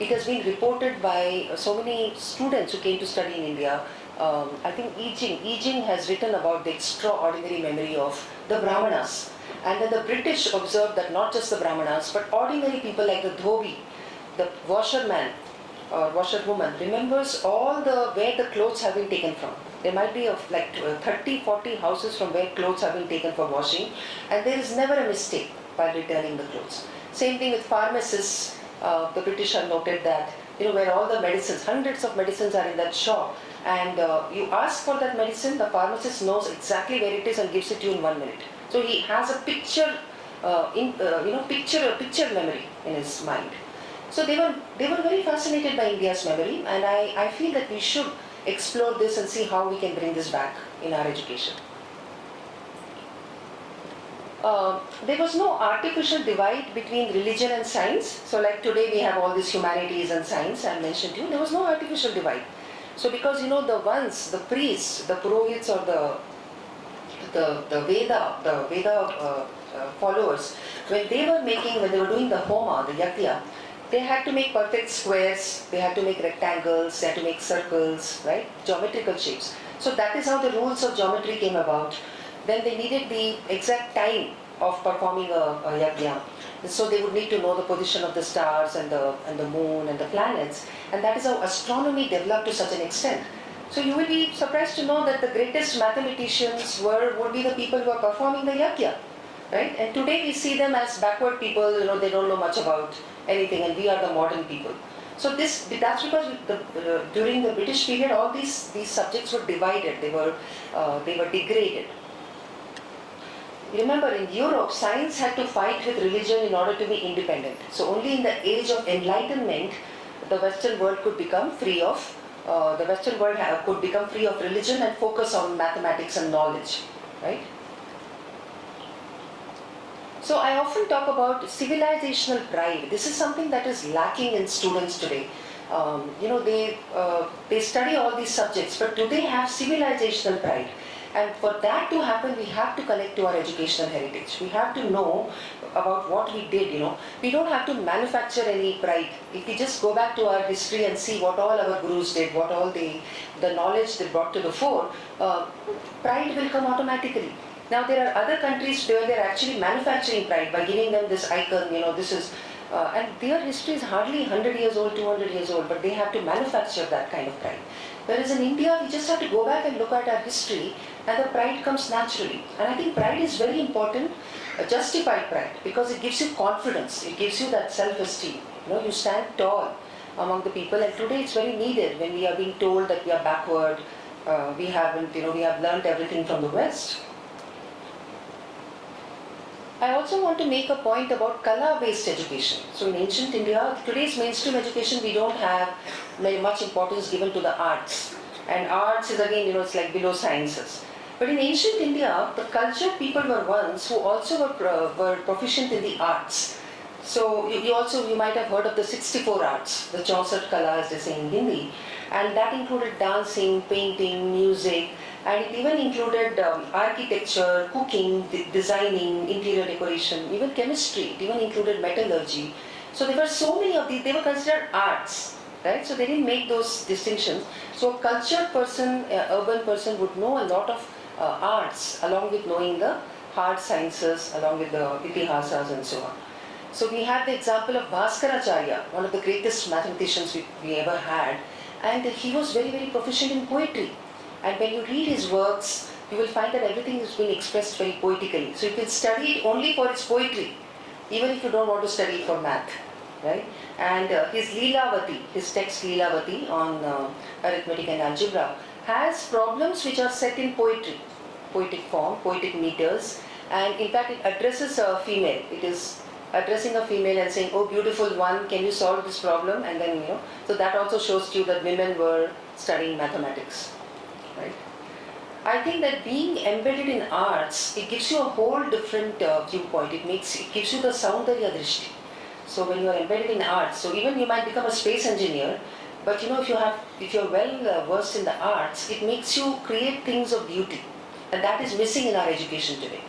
It has been reported by so many students who came to study in India. I think I Ching has written about the extraordinary memory of the Brahmanas. And then the British observed that not just the Brahmanas, but ordinary people like the dhobi, the washerman or washerwoman, remembers where the clothes have been taken from. There might be of like 30, 40 houses from where clothes have been taken for washing, and there is never a mistake while returning the clothes. Same thing with pharmacists. The British have noted that, where all the medicines, hundreds of medicines are in that shop, and you ask for that medicine, the pharmacist knows exactly where it is and gives it to you in 1 minute. So he has a picture memory in his mind. So they were very fascinated by India's memory, and I feel that we should explore this and see how we can bring this back in our education. There was no artificial divide between religion and science. So like today we have all this humanities and science I mentioned to you. There was no artificial divide. So because the priests, the purohits or the Veda followers, when they were doing the homa, the yajna, they had to make perfect squares, they had to make rectangles, they had to make circles, right? Geometrical shapes. So that is how the rules of geometry came about. Then they needed the exact time of performing a yajna. So they would need to know the position of the stars and the moon and the planets. And that is how astronomy developed to such an extent. So you will be surprised to know that the greatest mathematicians would be the people who are performing the yajna. Right? And today we see them as backward people, they don't know much about anything, and we are the modern people. So that's because during the British period, all these subjects were divided, they were degraded. Remember, in Europe, science had to fight with religion in order to be independent. So only in the age of enlightenment, the Western world could become free of religion and focus on mathematics and knowledge, right? So I often talk about civilizational pride. This is something that is lacking in students today. They study all these subjects, but do they have civilizational pride? And for that to happen, we have to connect to our educational heritage. We have to know about what we did, We don't have to manufacture any pride. If we just go back to our history and see what all our gurus did, what all the knowledge they brought to the fore, pride will come automatically. Now there are other countries where they're actually manufacturing pride by giving them this icon, this is, and their history is hardly 100 years old, 200 years old, but they have to manufacture that kind of pride. Whereas in India, we just have to go back and look at our history, and the pride comes naturally. And I think pride is very important, justified pride, because it gives you confidence, it gives you that self-esteem. You stand tall among the people, and today it's very needed when we are being told that we are backward, we have learned everything from the West. I also want to make a point about Kala-based education. So in ancient India, today's mainstream education, we don't have very much importance given to the arts. And arts is again, it's like below sciences. But in ancient India, the cultured people were ones who also were proficient in the arts. So you might have heard of the 64 arts, the 64 Kala as they say in Hindi. And that included dancing, painting, music, and it even included architecture, cooking, designing, interior decoration, even chemistry. It even included metallurgy. So there were so many of these, they were considered arts, right? So they didn't make those distinctions. So a cultured person, urban person would know a lot of arts along with knowing the hard sciences, along with the itihasas and so on. So we had the example of Bhaskaracharya, one of the greatest mathematicians we ever had, and he was very, very proficient in poetry. And when you read his works, you will find that everything has been expressed very poetically. So you can study it only for its poetry, even if you don't want to study it for math, right? And his Leelavati, his text Leelavati on arithmetic and algebra, has problems which are set in poetry, poetic form, poetic meters, and in fact it addresses a female. It is addressing a female and saying, "Oh, beautiful one, can you solve this problem?" And then, so that also shows to you that women were studying mathematics, right? I think that being embedded in arts, it gives you a whole different viewpoint. It gives you the Saundarya Drishti. So when you are embedded in arts, so even you might become a space engineer, but if you're well versed in the arts, it makes you create things of beauty, and that is missing in our education today.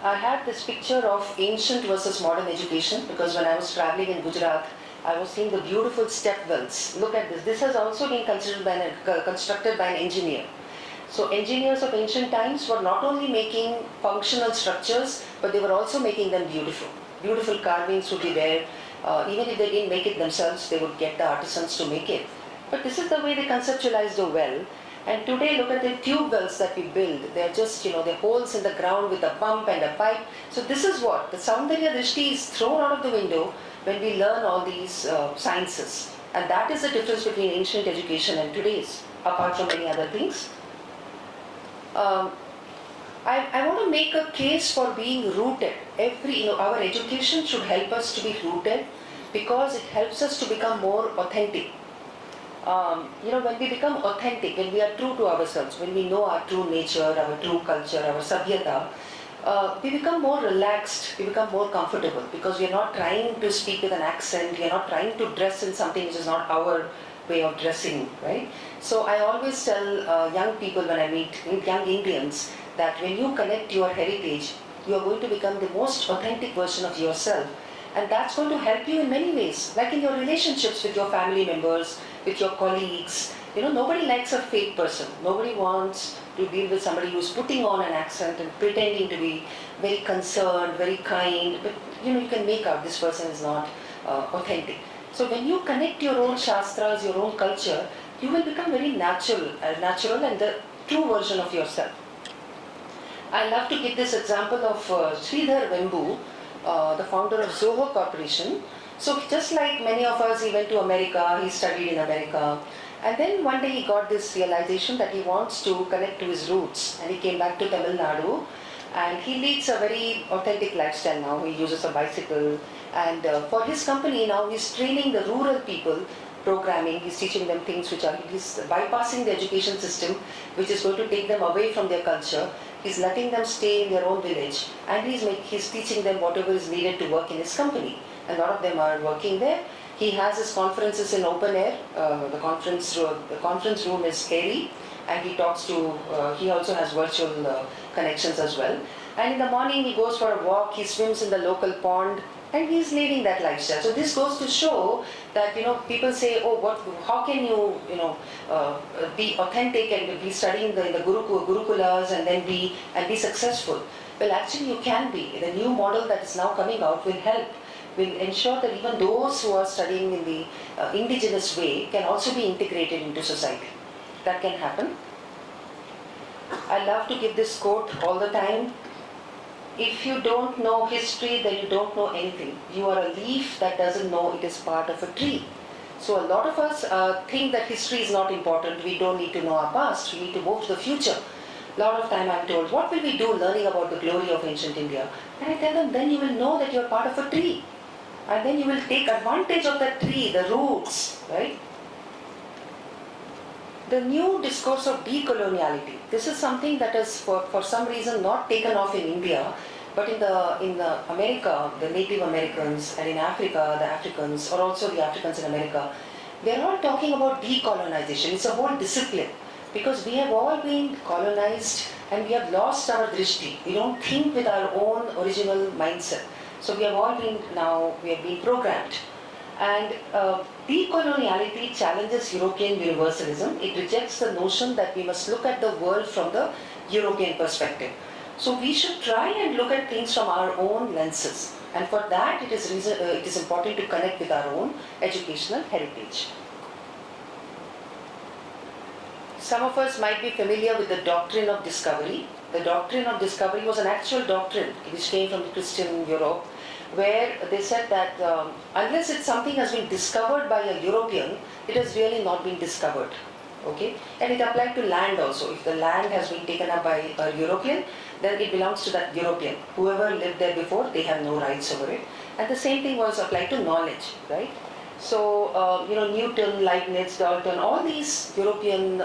I had this picture of ancient versus modern education because when I was traveling in Gujarat, I was seeing the beautiful step wells. Look at this. This has also been constructed by an engineer. So engineers of ancient times were not only making functional structures, but they were also making them beautiful. Beautiful carvings would be there. Even if they didn't make it themselves, they would get the artisans to make it. But this is the way they conceptualized a well. And today, look at the tube wells that we build. They're just, they're holes in the ground with a pump and a pipe. So this is what the Saundarya Drishti is thrown out of the window when we learn all these sciences. And that is the difference between ancient education and today's, apart from many other things. I want to make a case for being rooted. Our education should help us to be rooted because it helps us to become more authentic. When we become authentic, when we are true to ourselves, when we know our true nature, our true culture, our sabhyata, we become more relaxed, we become more comfortable because we are not trying to speak with an accent, we are not trying to dress in something which is not our way of dressing, right? So I always tell young people when I meet young Indians that when you connect your heritage, you are going to become the most authentic version of yourself. And that's going to help you in many ways, like in your relationships with your family members, with your colleagues. Nobody likes a fake person. Nobody wants to deal with somebody who's putting on an accent and pretending to be very concerned, very kind. But you can make out this person is not authentic. So when you connect your own shastras, your own culture, you will become very natural and the true version of yourself. I love to give this example of Sridhar Vembu, the founder of Zoho Corporation. So just like many of us, he went to America, he studied in America, and then one day he got this realization that he wants to connect to his roots, and he came back to Tamil Nadu, and he leads a very authentic lifestyle now. He uses a bicycle, and for his company now he's training the rural people, programming, he's teaching them things he's bypassing the education system, which is going to take them away from their culture. He's letting them stay in their own village, and he's teaching them whatever is needed to work in his company. A lot of them are working there. He has his conferences in open air. The conference room is airy, and he also has virtual connections as well. And in the morning he goes for a walk, he swims in the local pond, and he's living that lifestyle. So this goes to show that, people say, how can you, be authentic and be studying the Gurukulas and then be successful? Well, actually you can be. The new model that is now coming out will ensure that even those who are studying in the indigenous way can also be integrated into society. That can happen. I love to give this quote all the time. If you don't know history, then you don't know anything. You are a leaf that doesn't know it is part of a tree. So a lot of us think that history is not important. We don't need to know our past. We need to move to the future. A lot of time I'm told, what will we do learning about the glory of ancient India? And I tell them, then you will know that you are part of a tree. And then you will take advantage of that tree, the roots, right? The new discourse of decoloniality. This is something that is for some reason not taken off in India, but in the America, the Native Americans, and in Africa, the Africans, or also the Africans in America, they are all talking about decolonization. It's a whole discipline because we have all been colonized and we have lost our drishti. We don't think with our own original mindset. So we have been programmed. And decoloniality challenges European universalism. It rejects the notion that we must look at the world from the European perspective. So we should try and look at things from our own lenses. And for that, it is important to connect with our own educational heritage. some of us might be familiar with the doctrine of discovery. The doctrine of discovery was an actual doctrine which came from Christian Europe, where they said that unless something has been discovered by a European, it has really not been discovered. Okay, and it applied to land also. If the land has been taken up by a European, then it belongs to that European. Whoever lived there before, they have no rights over it. And the same thing was applied to knowledge, right? So, Newton, Leibniz, Dalton, all these European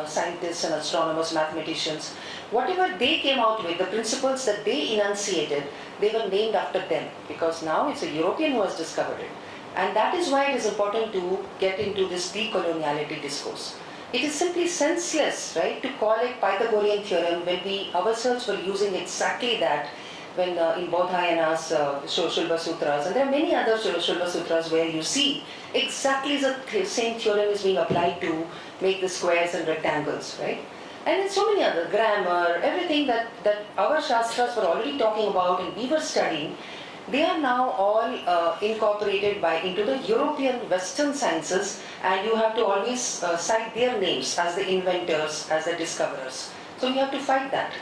scientists and astronomers, mathematicians, whatever they came out with, the principles that they enunciated, they were named after them, because now it's a European who has discovered it. And that is why it is important to get into this decoloniality discourse. It is simply senseless, right, to call it Pythagorean theorem when we ourselves were using exactly that when in Bodhayanas, Shulva Sutras, and there are many other Shulva Sutras where you see exactly the same theorem is being applied to make the squares and rectangles, right? And in so many other grammar, everything that our Shastras were already talking about and we were studying, they are now all incorporated into the European Western sciences, and you have to always cite their names as the inventors, as the discoverers. So you have to fight that.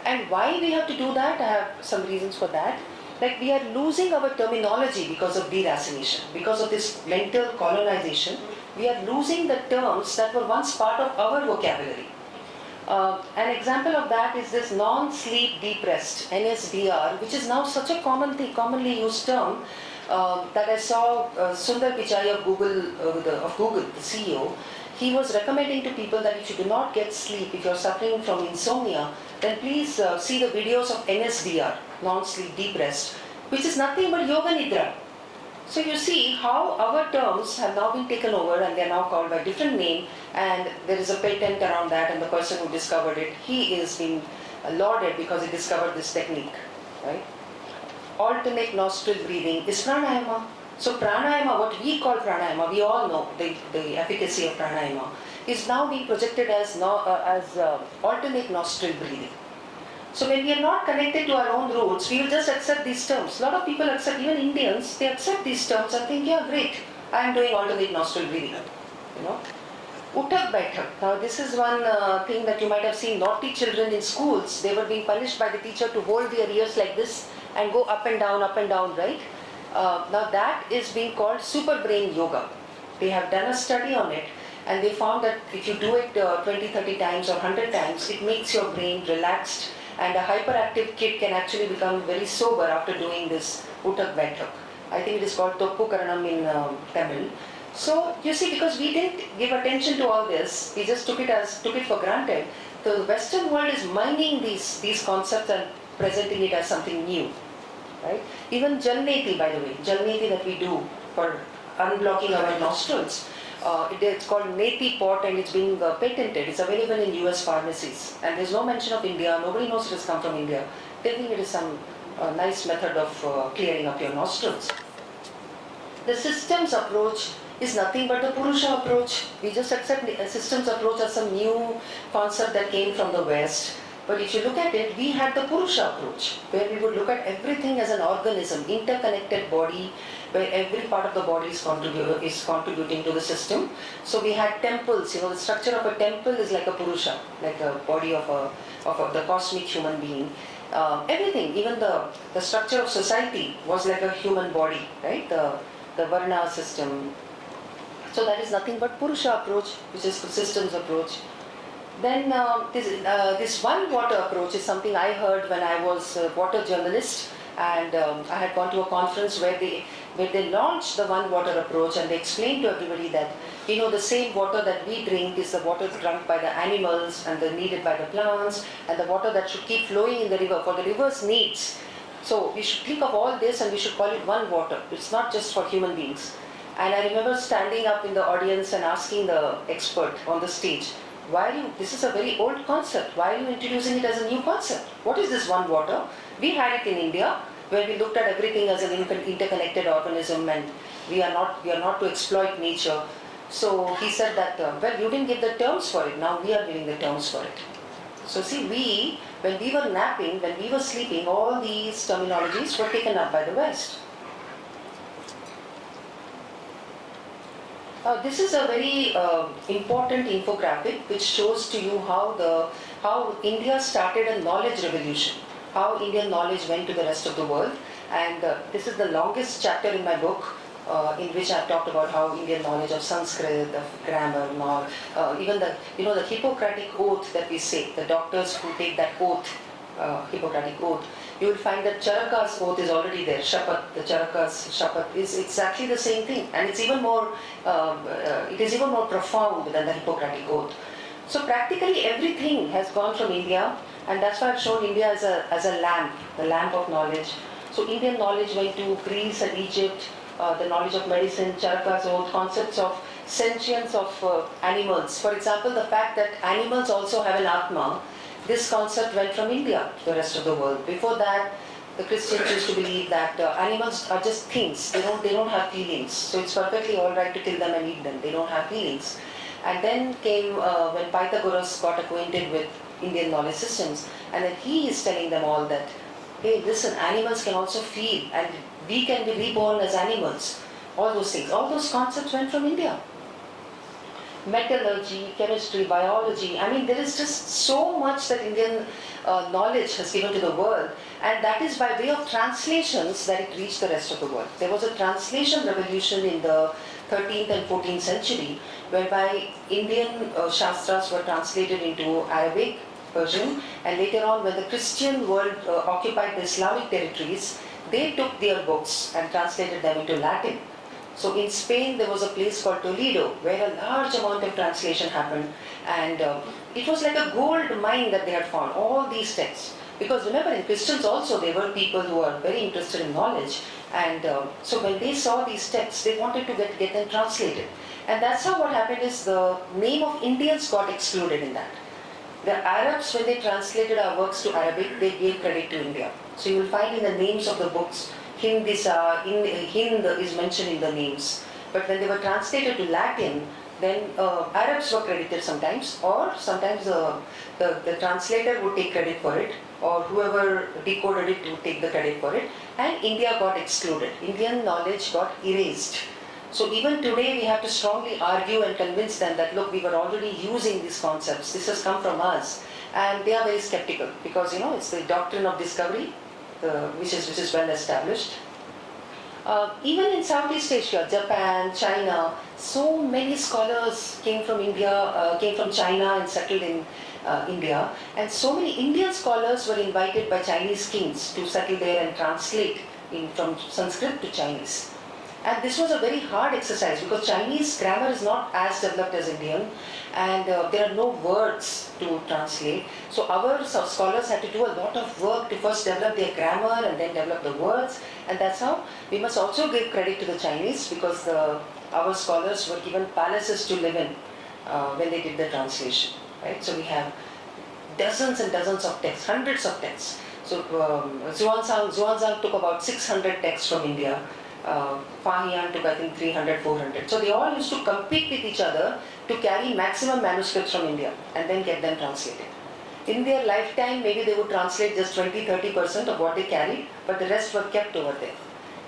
And why we have to do that, I have some reasons for that. Like, we are losing our terminology because of deracination, because of this mental colonization. We are losing the terms that were once part of our vocabulary. An example of that is this non-sleep deep rest, NSDR, which is now such a commonly used term that I saw Sundar Pichai of Google, the CEO. He was recommending to people that if you do not get sleep, if you are suffering from insomnia, then please see the videos of NSDR, non-sleep deep rest, which is nothing but yoga nidra. So you see how our terms have now been taken over and they are now called by a different name, and there is a patent around that, and the person who discovered it, he is being lauded because he discovered this technique, right? Alternate nostril breathing is pranayama. So pranayama, what we call pranayama, we all know the efficacy of pranayama, is now being projected as alternate nostril breathing. So when we are not connected to our own roots, we will just accept these terms. A lot of people accept, even Indians, they accept these terms and think, yeah, great, I am doing alternate nostril breathing. Utak Baitak. Now this is one thing that you might have seen naughty children in schools. They were being punished by the teacher to hold their ears like this and go up and down, right? Now that is being called super brain yoga. They have done a study on it, and they found that if you do it 20, 30 times or 100 times, it makes your brain relaxed, and a hyperactive kid can actually become very sober after doing this Utak Baitak. I think it is called Toppu Karanam in Tamil. So you see, because we didn't give attention to all this, we just took it for granted. The Western world is mining these concepts and presenting it as something new, right? Even Jalneti, by the way, Jalneti that we do for unblocking our nostrils, it's called Neti pot, and it's being patented. It's available in US pharmacies, and there's no mention of India. Nobody knows it has come from India. They think it is some nice method of clearing up your nostrils. The systems approach is nothing but the Purusha approach. We just accept the systems approach as some new concept that came from the West. But if you look at it, we had the Purusha approach, where we would look at everything as an organism, interconnected body, where every part of the body is contributing to the system. So we had temples. The structure of a temple is like a Purusha, like a body of the cosmic human being. Everything, even the structure of society was like a human body, right? The Varna system. So that is nothing but Purusha approach, which is the systems approach. Then this one water approach is something I heard when I was a water journalist, and I had gone to a conference where they launched the one water approach, and they explained to everybody that the same water that we drink is the water drunk by the animals and needed by the plants, and the water that should keep flowing in the river for the river's needs. So we should think of all this and we should call it one water. It's not just for human beings. And I remember standing up in the audience and asking the expert on the stage, this is a very old concept, why are you introducing it as a new concept? What is this one water? We had it in India, where we looked at everything as an interconnected organism, and we are not to exploit nature. So he said that, you didn't give the terms for it, now we are giving the terms for it. So see, when we were napping, when we were sleeping, all these terminologies were taken up by the West. This is a very important infographic which shows to you how India started a knowledge revolution, how Indian knowledge went to the rest of the world, and this is the longest chapter in my book. In which I've talked about how Indian knowledge of Sanskrit, of grammar, and all, even the Hippocratic oath that we say, the doctors who take that oath, Hippocratic oath, you will find that Charaka's oath is already there. Shapat, the Charaka's Shapat is exactly the same thing, and it's even more, it is even more profound than the Hippocratic oath. So practically everything has gone from India, and that's why I've shown India as a lamp, the lamp of knowledge. So Indian knowledge went to Greece and Egypt, the knowledge of medicine, Charaka's oath, concepts of sentience of animals. For example, the fact that animals also have an Atma, this concept went from India to the rest of the world. Before that, the Christians used to believe that animals are just things. They don't have feelings. So it's perfectly all right to kill them and eat them. They don't have feelings. And then came when Pythagoras got acquainted with Indian knowledge systems, and then he is telling them all that, hey, listen, animals can also feel, and we can be reborn as animals. All those things, all those concepts went from India. Metallurgy, chemistry, biology. I mean, there is just so much that Indian knowledge has given to the world, and that is by way of translations that it reached the rest of the world. There was a translation revolution in the 13th and 14th century, whereby Indian Shastras were translated into Arabic, Persian, and later on when the Christian world occupied the Islamic territories, they took their books and translated them into Latin. So in Spain there was a place called Toledo where a large amount of translation happened, and it was like a gold mine that they had found, all these texts. Because remember, in Christians also there were people who are very interested in knowledge, and so when they saw these texts they wanted to get them translated. And that's how what happened is the name of Indians got excluded in that. The Arabs, when they translated our works to Arabic, they gave credit to India. So you will find in the names of the books, Hind is mentioned in the names. But when they were translated to Latin, then Arabs were credited sometimes, or sometimes the translator would take credit for it, or whoever decoded it would take the credit for it, and India got excluded. Indian knowledge got erased. So even today we have to strongly argue and convince them that, look, we were already using these concepts, this has come from us, and they are very skeptical because it's the doctrine of discovery, which is well established. Even in Southeast Asia, Japan, China, so many scholars came from India, came from China and settled in India, and so many Indian scholars were invited by Chinese kings to settle there and translate from Sanskrit to Chinese. And this was a very hard exercise because Chinese grammar is not as developed as Indian, and there are no words to translate. So our scholars had to do a lot of work to first develop their grammar and then develop the words, and that's how we must also give credit to the Chinese, because our scholars were given palaces to live in when they did the translation. Right? So we have dozens and dozens of texts, hundreds of texts. So Zhuangzang took about 600 texts from India. Fahian took I think 300, 400. So they all used to compete with each other to carry maximum manuscripts from India and then get them translated. In their lifetime, maybe they would translate just 20-30% of what they carried, but the rest were kept over there.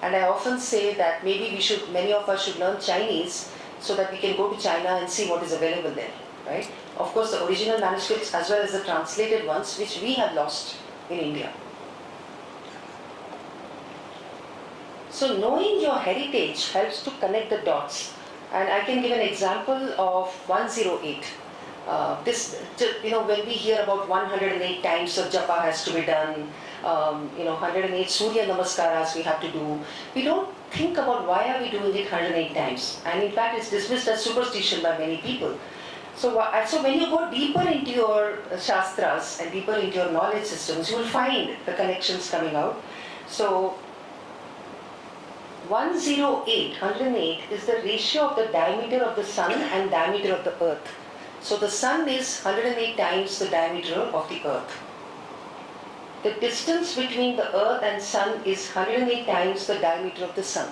And I often say that maybe many of us should learn Chinese so that we can go to China and see what is available there. Right? Of course, the original manuscripts as well as the translated ones, which we have lost in India. So knowing your heritage helps to connect the dots. And I can give an example of 108. When we hear about 108 times of japa has to be done, 108 Surya Namaskaras we have to do, we don't think about why are we doing it 108 times. And in fact, it's dismissed as superstition by many people. So when you go deeper into your Shastras and deeper into your knowledge systems, you will find the connections coming out. So 108 is the ratio of the diameter of the sun and diameter of the earth. So the sun is 108 times the diameter of the earth. The distance between the earth and sun is 108 times the diameter of the sun.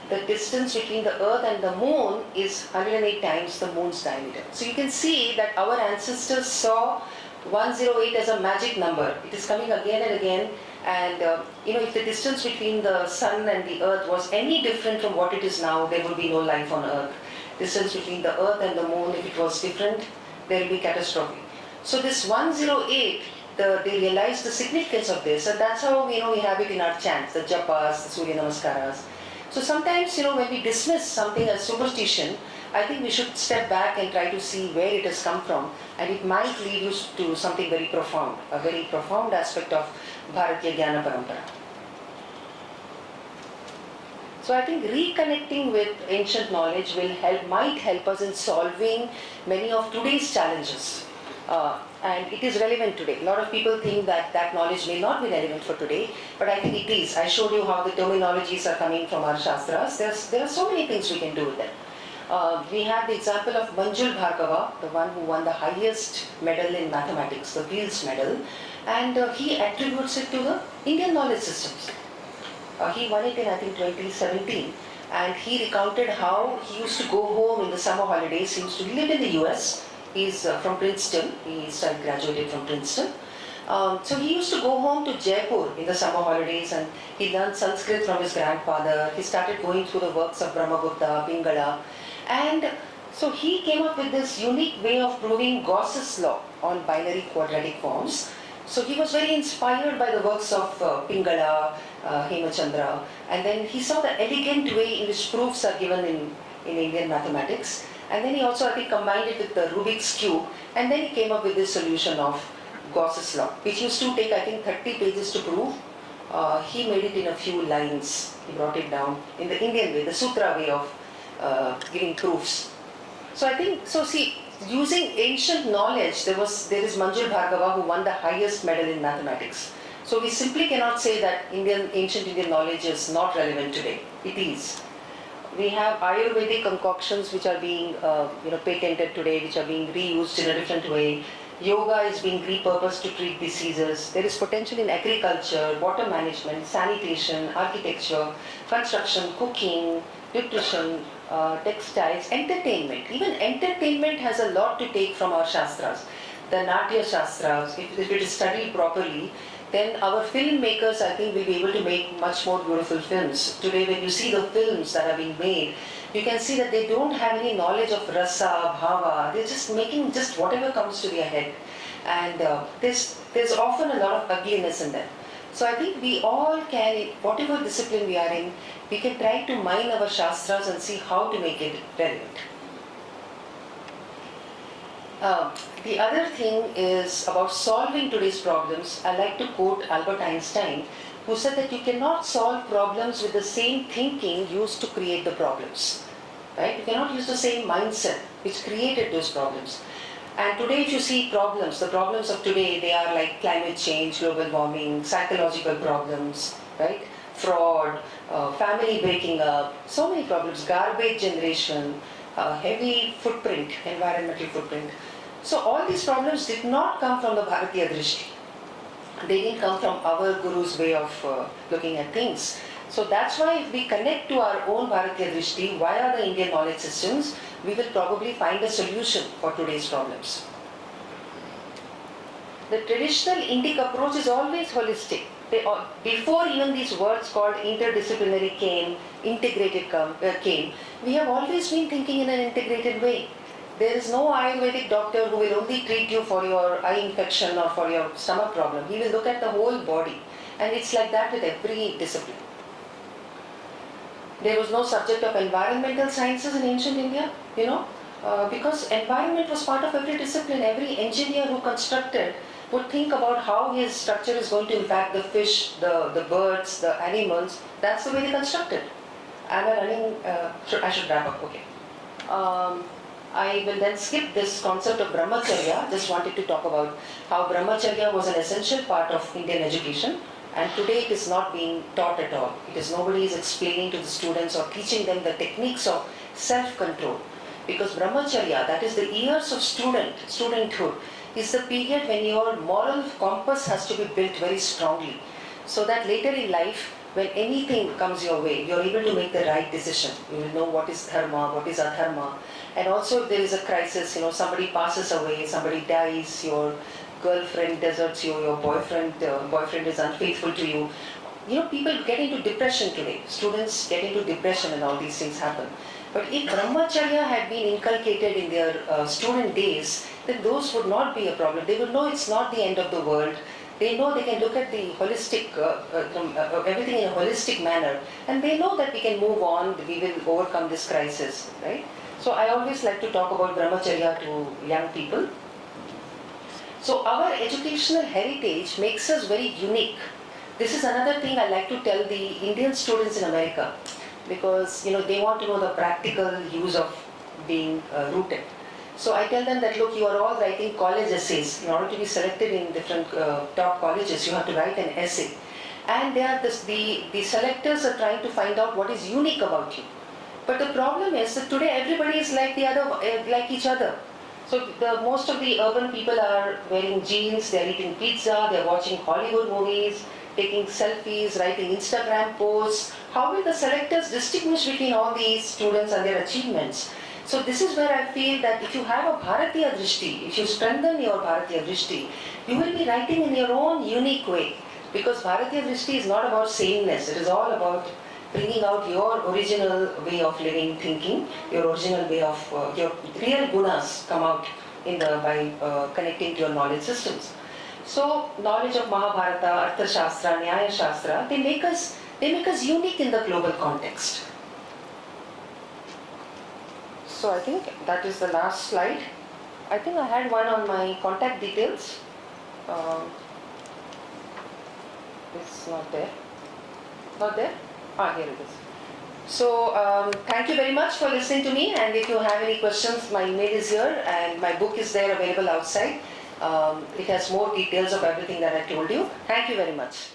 The distance between the earth and the moon is 108 times the moon's diameter. So you can see that our ancestors saw 108 as a magic number. It is coming again and again. And if the distance between the sun and the earth was any different from what it is now, there would be no life on earth. Distance between the earth and the moon, if it was different, there will be catastrophe. So this 108, they realized the significance of this, and that's how we have it in our chants, the japas, the Surya Namaskaras. So sometimes when we dismiss something as superstition, I think we should step back and try to see where it has come from, and it might lead you to something very profound, a very profound aspect of Bharatiya Jnana Parampara. So I think reconnecting with ancient knowledge might help us in solving many of today's challenges. And it is relevant today. A lot of people think that knowledge may not be relevant for today, but I think it is. I showed you how the terminologies are coming from our Shastras. There are so many things we can do with them. We have the example of Manjul Bhargava, the one who won the highest medal in mathematics, the Fields Medal, and he attributes it to the Indian knowledge systems. He won it in, I think, 2017, and he recounted how he used to go home in the summer holidays. He used to live in the US. He's from Princeton. He graduated from Princeton. So he used to go home to Jaipur in the summer holidays, and he learned Sanskrit from his grandfather. He started going through the works of Brahmagupta, Pingala, and so he came up with this unique way of proving Gauss's law on binary quadratic forms. So he was very inspired by the works of Pingala, Hemachandra, and then he saw the elegant way in which proofs are given in Indian mathematics. And then he also, I think, combined it with the Rubik's Cube, and then he came up with this solution of Gauss's law, which used to take, I think, 30 pages to prove. He made it in a few lines. He brought it down in the Indian way, the sutra way of giving proofs. So I think, using ancient knowledge, there is Manjul Bhargava who won the highest medal in mathematics. So we simply cannot say that ancient Indian knowledge is not relevant today. It is. We have Ayurvedic concoctions which are being patented today, which are being reused in a different way. Yoga is being repurposed to treat diseases. There is potential in agriculture, water management, sanitation, architecture, construction, cooking, nutrition, textiles, entertainment. Even entertainment has a lot to take from our Shastras. The Natya Shastras, if it is studied properly, then our filmmakers, I think, will be able to make much more beautiful films. Today, when you see the films that are being made, you can see that they don't have any knowledge of rasa, bhava. They're just making just whatever comes to their head. And there's often a lot of ugliness in them. So I think we all can, whatever discipline we are in, we can try to mine our Shastras and see how to make it relevant. The other thing is about solving today's problems. I like to quote Albert Einstein, who said that you cannot solve problems with the same thinking used to create the problems. Right? You cannot use the same mindset which created those problems. And today if you see problems, the problems of today, they are like climate change, global warming, psychological problems, right? Fraud, family breaking up, so many problems, garbage generation, heavy footprint, environmental footprint. So all these problems did not come from the Bharatiya Drishti. They didn't come from our Guru's way of looking at things. So that's why if we connect to our own Bharatiya Drishti via the Indian knowledge systems, we will probably find a solution for today's problems. The traditional Indic approach is always holistic. Before even these words called interdisciplinary came, integrated came, we have always been thinking in an integrated way. There is no Ayurvedic doctor who will only treat you for your eye infection or for your stomach problem. He will look at the whole body. And it's like that with every discipline. There was no subject of environmental sciences in ancient India, because environment was part of every discipline. Every engineer who constructed would think about how his structure is going to impact the fish, the birds, the animals. That's the way they constructed. Am I running? I should wrap up, okay. I will then skip this concept of brahmacharya. Just wanted to talk about how brahmacharya was an essential part of Indian education, and today it is not being taught at all. Nobody is explaining to the students or teaching them the techniques of self-control. Because brahmacharya, that is the years of studenthood, is the period when your moral compass has to be built very strongly, so that later in life, when anything comes your way, you're able to make the right decision. You will know what is dharma, what is adharma. And also if there is a crisis, somebody passes away, somebody dies, your girlfriend deserts you, your boyfriend is unfaithful to you. You know, people get into depression today. Students get into depression and all these things happen. But if brahmacharya had been inculcated in their student days, then those would not be a problem. They would know it's not the end of the world. They know they can look at the holistic, everything in a holistic manner, and they know that we can move on, we will overcome this crisis, right? So I always like to talk about brahmacharya to young people. So our educational heritage makes us very unique. This is another thing I like to tell the Indian students in America, because they want to know the practical use of being rooted. So I tell them that, look, you are all writing college essays. In order to be selected in different top colleges, you have to write an essay. And the selectors are trying to find out what is unique about you. But the problem is that today everybody is like each other. So most of the urban people are wearing jeans, they are eating pizza, they are watching Hollywood movies, taking selfies, writing Instagram posts. How will the selectors distinguish between all these students and their achievements? So this is where I feel that if you have a Bharatiya Drishti, if you strengthen your Bharatiya Drishti, you will be writing in your own unique way. Because Bharatiya Drishti is not about sameness, it is all about bringing out your original way of living, thinking, your original way of, your real gunas come out by connecting to your knowledge systems. So knowledge of Mahabharata, Artha Shastra, Nyaya Shastra, they make us unique in the global context. So I think that is the last slide. I think I had one on my contact details. It's not there. Not there? Here it is. So thank you very much for listening to me, and if you have any questions, my email is here and my book is there available outside. It has more details of everything that I told you. Thank you very much.